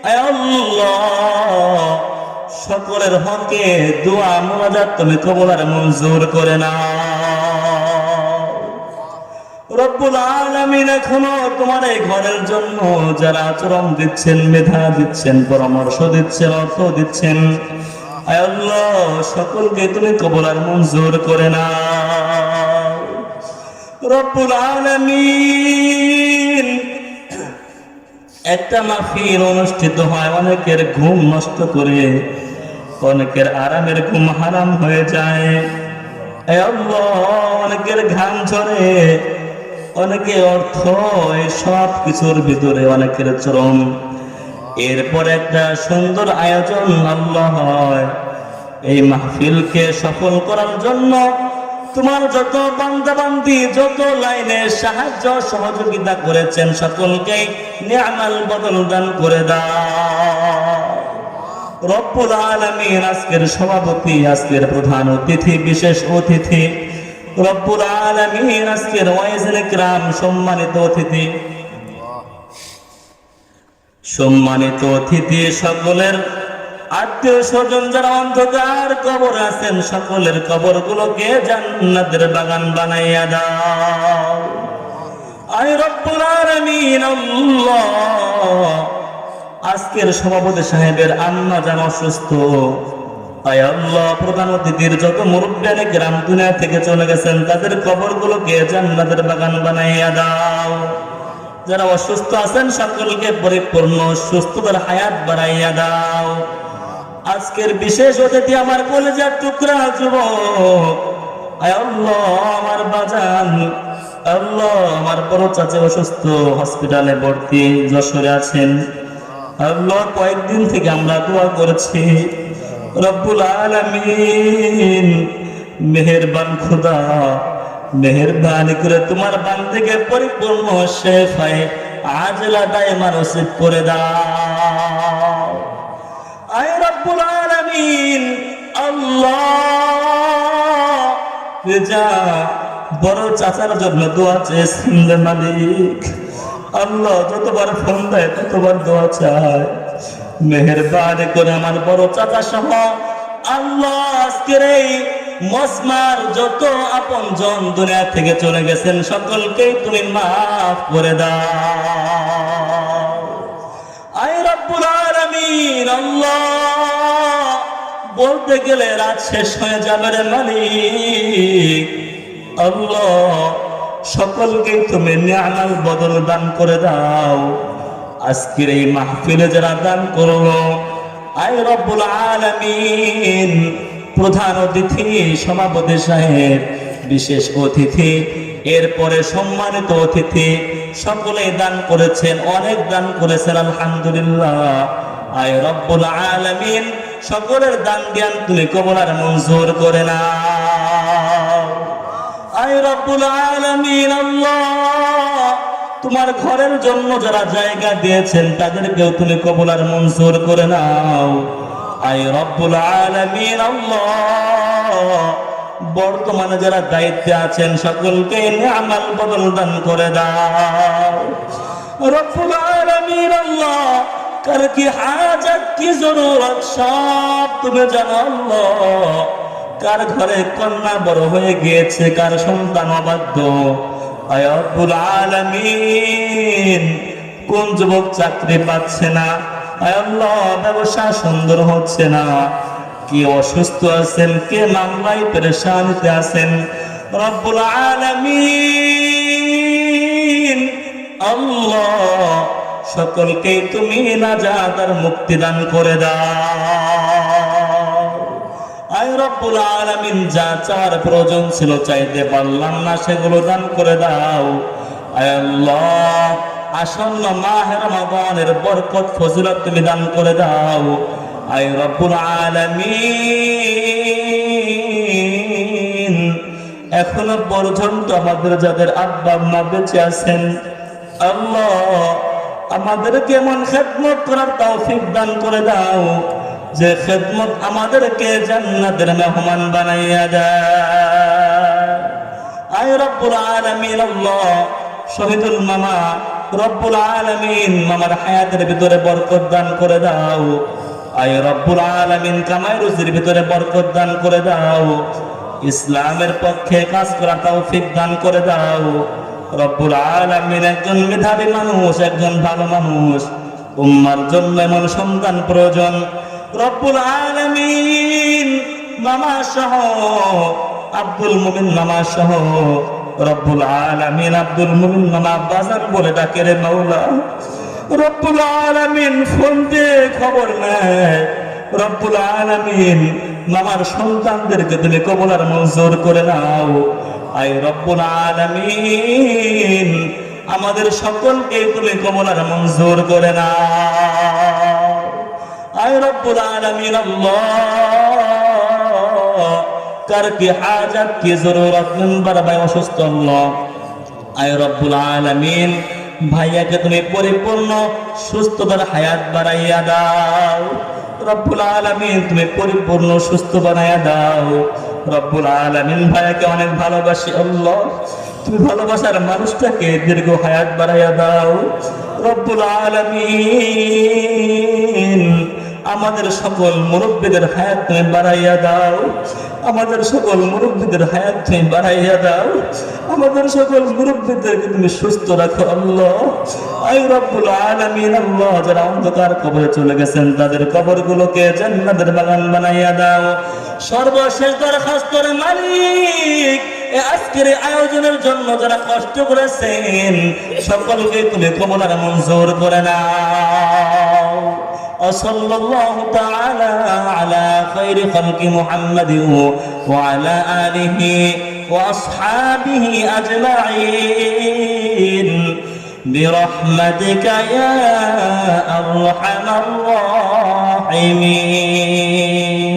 আয় আল্লাহ সকলের হকে দোয়া মুনাজাত তুমি কবুল আর মঞ্জুর করে নাও। রব্বুল আলামিন এখনো তোমার এই ঘরের জন্য যারা আচরণ দিচ্ছেন, মেধা দিচ্ছেন, পরামর্শ দিচ্ছেন, অর্থ দিচ্ছেন, আয় আল্লাহ সকলকে তুমি কবুল আর মঞ্জুর করে নাও। রব্বুল আলামিন একটা মাহফিল অনুষ্ঠিত হয়, অনেকের ঘুম নষ্ট করে, অনেকের আরামের ঘুম হারাম হয়ে যায়। আয় আল্লাহ অনেকের ঘাম ঝরে, অনেকে অর্থ, এই সব কিছুর ভিতরে অনেকের চরম। এরপর একটা সুন্দর আয়োজন আল্লাহ হয়। এই মাহফিলকে সফল করার জন্য তোমার যত বান্দাবান্দি যত লাইনে সাহায্য সহযোগিতা করেছেন সকলকে নিয়ামাল বদল দান করে দাও। রব্বুল আলামিন আজকের সভাপতি, আজকের প্রধান অতিথি, বিশেষ অতিথি, রব্বুল আলামিন আজকের ওয়াইজুল কিরাম সম্মানিত অতিথি, সম্মানিত অতিথি সকলের আত্মীয় স্বজন যারা অন্ধকার কবর আছেন সকলের কবর গুলোকে জান্নাতের বাগান বানাইয়া দাও। আয় রব্বুল আলামিন আল্লাহ আজকের সভাপতি সাহেবের আম্মা জান অসুস্থ, আয় আল্লাহ প্রধান অতিথির যত মুরব্বিয়ানে গ্রাম দুনিয়া থেকে চলে গেছেন তাদের কবর গুলোকে জান্নাতের বাগান বানাইয়া দাও। যারা অসুস্থ আছেন সকলকে পরিপূর্ণ সুস্থতার হায়াত বাড়াইয়া দাও। আজকের বিশেষ অতিথি আমার কলেজের টুকরা যুবক, আয় আল্লাহ আমার বাজান, আল্লাহ আমার বড় চাচা অসুস্থ, হসপিটালে ভর্তি, যশোরে আছেন। আল্লাহ কয়েকদিন থেকে আমরা দোয়া করেছি, রব্বুল আলামিন মেহেরবান খোদা মেহেরবানি করে তোমার বান্দাকে পরিপূর্ণ শেফায়ে আজলা দায়মা নসিব করে দাও। আয় রব্বুল আলামিন আল্লাহ রেজা বড় চাচার জন্য দোয়া চেয়েছেন মালিক। আল্লাহ যতবার ফোন দেয় ততবার দোয়া চায়, মেহেরবানি করে আমার বড় চাচা সহ আল্লাহ আজকের এই মসমার যত আপন জন দুনিয়া থেকে চলে গেছেন সকলকেই তুমি মাফ করে দাও। আয় রব্বুল আলামিন আল্লাহ বলতে গেলে রাত শেষ হয়ে যাবে রে মালিক। আল্লাহ সকলকে তুমি নিয়ামাল বদল দান করে দাও। আজকের এই মাহফিলে যারা দান করলো, আয় রব্বুল আলামিন প্রধান অতিথি, সভাপতি সাহেব, বিশেষ অতিথি, এরপরে সম্মানিত অতিথি সকলে দান করেছেন, অনেক দান করেছেন আলহামদুলিল্লাহ। আয় রব্বুল আলামিন সকলের দান জ্ঞান তুমি কবুল আর মঞ্জুর করে নাও। আয় রব্বুল আলামিন আল্লাহ তোমার ঘরের জন্য যারা জায়গা দিয়েছেন তাদেরকেও তুমি কবুল আর মঞ্জুর করে নাও। আয় রব্বুল আলামিন আল্লাহ বর্তমানে যারা দায়িত্বে আছেন সকলকে নেয়ামাল বদল দান করে দাও রব্বুল আলামিন। আল্লাহ কার কি হাজাত কি জরুরত সব তুমি জানো আল্লাহ। কার ঘরে কন্যা বড় হয়ে গিয়েছে, কার সন্তান অবাধ্য, আয় রব্বুল আলামিন। কোন যুবক চাকরি পাচ্ছে না, আয় আল্লাহ ব্যবসা সুন্দর হচ্ছে না, কে অসুস্থ আছেন, কে মামলায় পেরেশানিতে আছেন, রব্বুল আলামিন আল্লাহ সকলকে তুমি নাজাত আর মুক্তি দান করে দাও। আয় রব্বুল আলামিন যা চার প্রয়োজন ছিল চাইতে পারলাম না সেগুলো দান করে দাও। আয় আল্লাহ আসন্ন মাহে রমাদানের বরকত ফজিলত তুমি দান করে দাও। আয় রব্বুল আলামিন এখনো পর্যন্ত আমাদের যাদের আব্বা আম্মা বেঁচে আছেন আল্লাহ আমাদেরকে এমন খেদমত করার তৌফিক দান করে দাও যে খেদমত আমাদেরকে জান্নাতের মেহমান বানাইয়া দেয়। আয় রব্বুল আলামিন আল্লাহ শহীদুল মামা রব্বুল আলামিন মামার হায়াতের ভিতরে বরকত দান করে দাও। আয় রব্বুল আলামিন কামাই রুজির ভিতরে বরকত দান করে দাও। ইসলামের পক্ষে কাজ করার তৌফিক দান করে দাও। রব্বুল আলামিন একজন মেধাবী মানুষ, একজন ভালো মানুষ, উম্মার জন্য এমন সন্তান প্রয়োজন। রব্বুল আলামিন মামা সহ আব্দুল মুমিন মামা সহ রব্বুল আলামিন আব্দুল মুমিন মামা বাজার বলে ডাকে রে মাওলা। রব্বুল আলামিন ফোন দিয়ে খবর নেয়। রব্বুল আলামিন মামার সন্তানদেরকে তুমি কবুল আর মঞ্জুর করে নাও। আয় রব্বুল আলামিন আমাদের সকলকে তুমি কবুল আর মঞ্জুর করে নাও। আয় রব্বুল আলামিন আল্লাহ কার কি হাজাত কি জরুরত মেম্বার ভাই অসুস্থ আল্লাহ। আয় রব্বুল আলামিন ভাইয়াকে তুমি পরিপূর্ণ সুস্থতার হায়াত বাড়াইয়া দাও। রব্বুল আলামিন তুমি পরিপূর্ণ সুস্থ বানাইয়া দাও। রব্বুল আলামিন ভাইয়াকে অনেক ভালোবাসি আল্লাহ, তুমি ভালোবাসার মানুষটাকে দীর্ঘ হায়াত বাড়াইয়া দাও। রব্বুল আলামিন আমাদের সকল মুরব্বীদের হায়াত তুমি বাড়াইয়া দাও। আমাদের সকল মুরব্বীদের হায়াত তুমি বাড়াইয়া দাও। আমাদের সকল মুরব্বীদেরকে তুমি সুস্থ রাখো আল্লাহ। আয় রব্বুল আলামিন আল্লাহ যারা অন্ধকার কবরে চলে গেছেন তাদের কবরগুলোকে জান্নাতের বাগান বানাইয়া দাও। সর্বশেষ দরখাস্তর মালিক আজকের আয়োজনের জন্য যারা কষ্ট করেছেন সকলকে তুমি কবুল আর মঞ্জুর করে নাও। وصلى الله تعالى على خير خلق محمد وعلى آله وأصحابه أجمعين برحمتك يا أرحم الراحمين.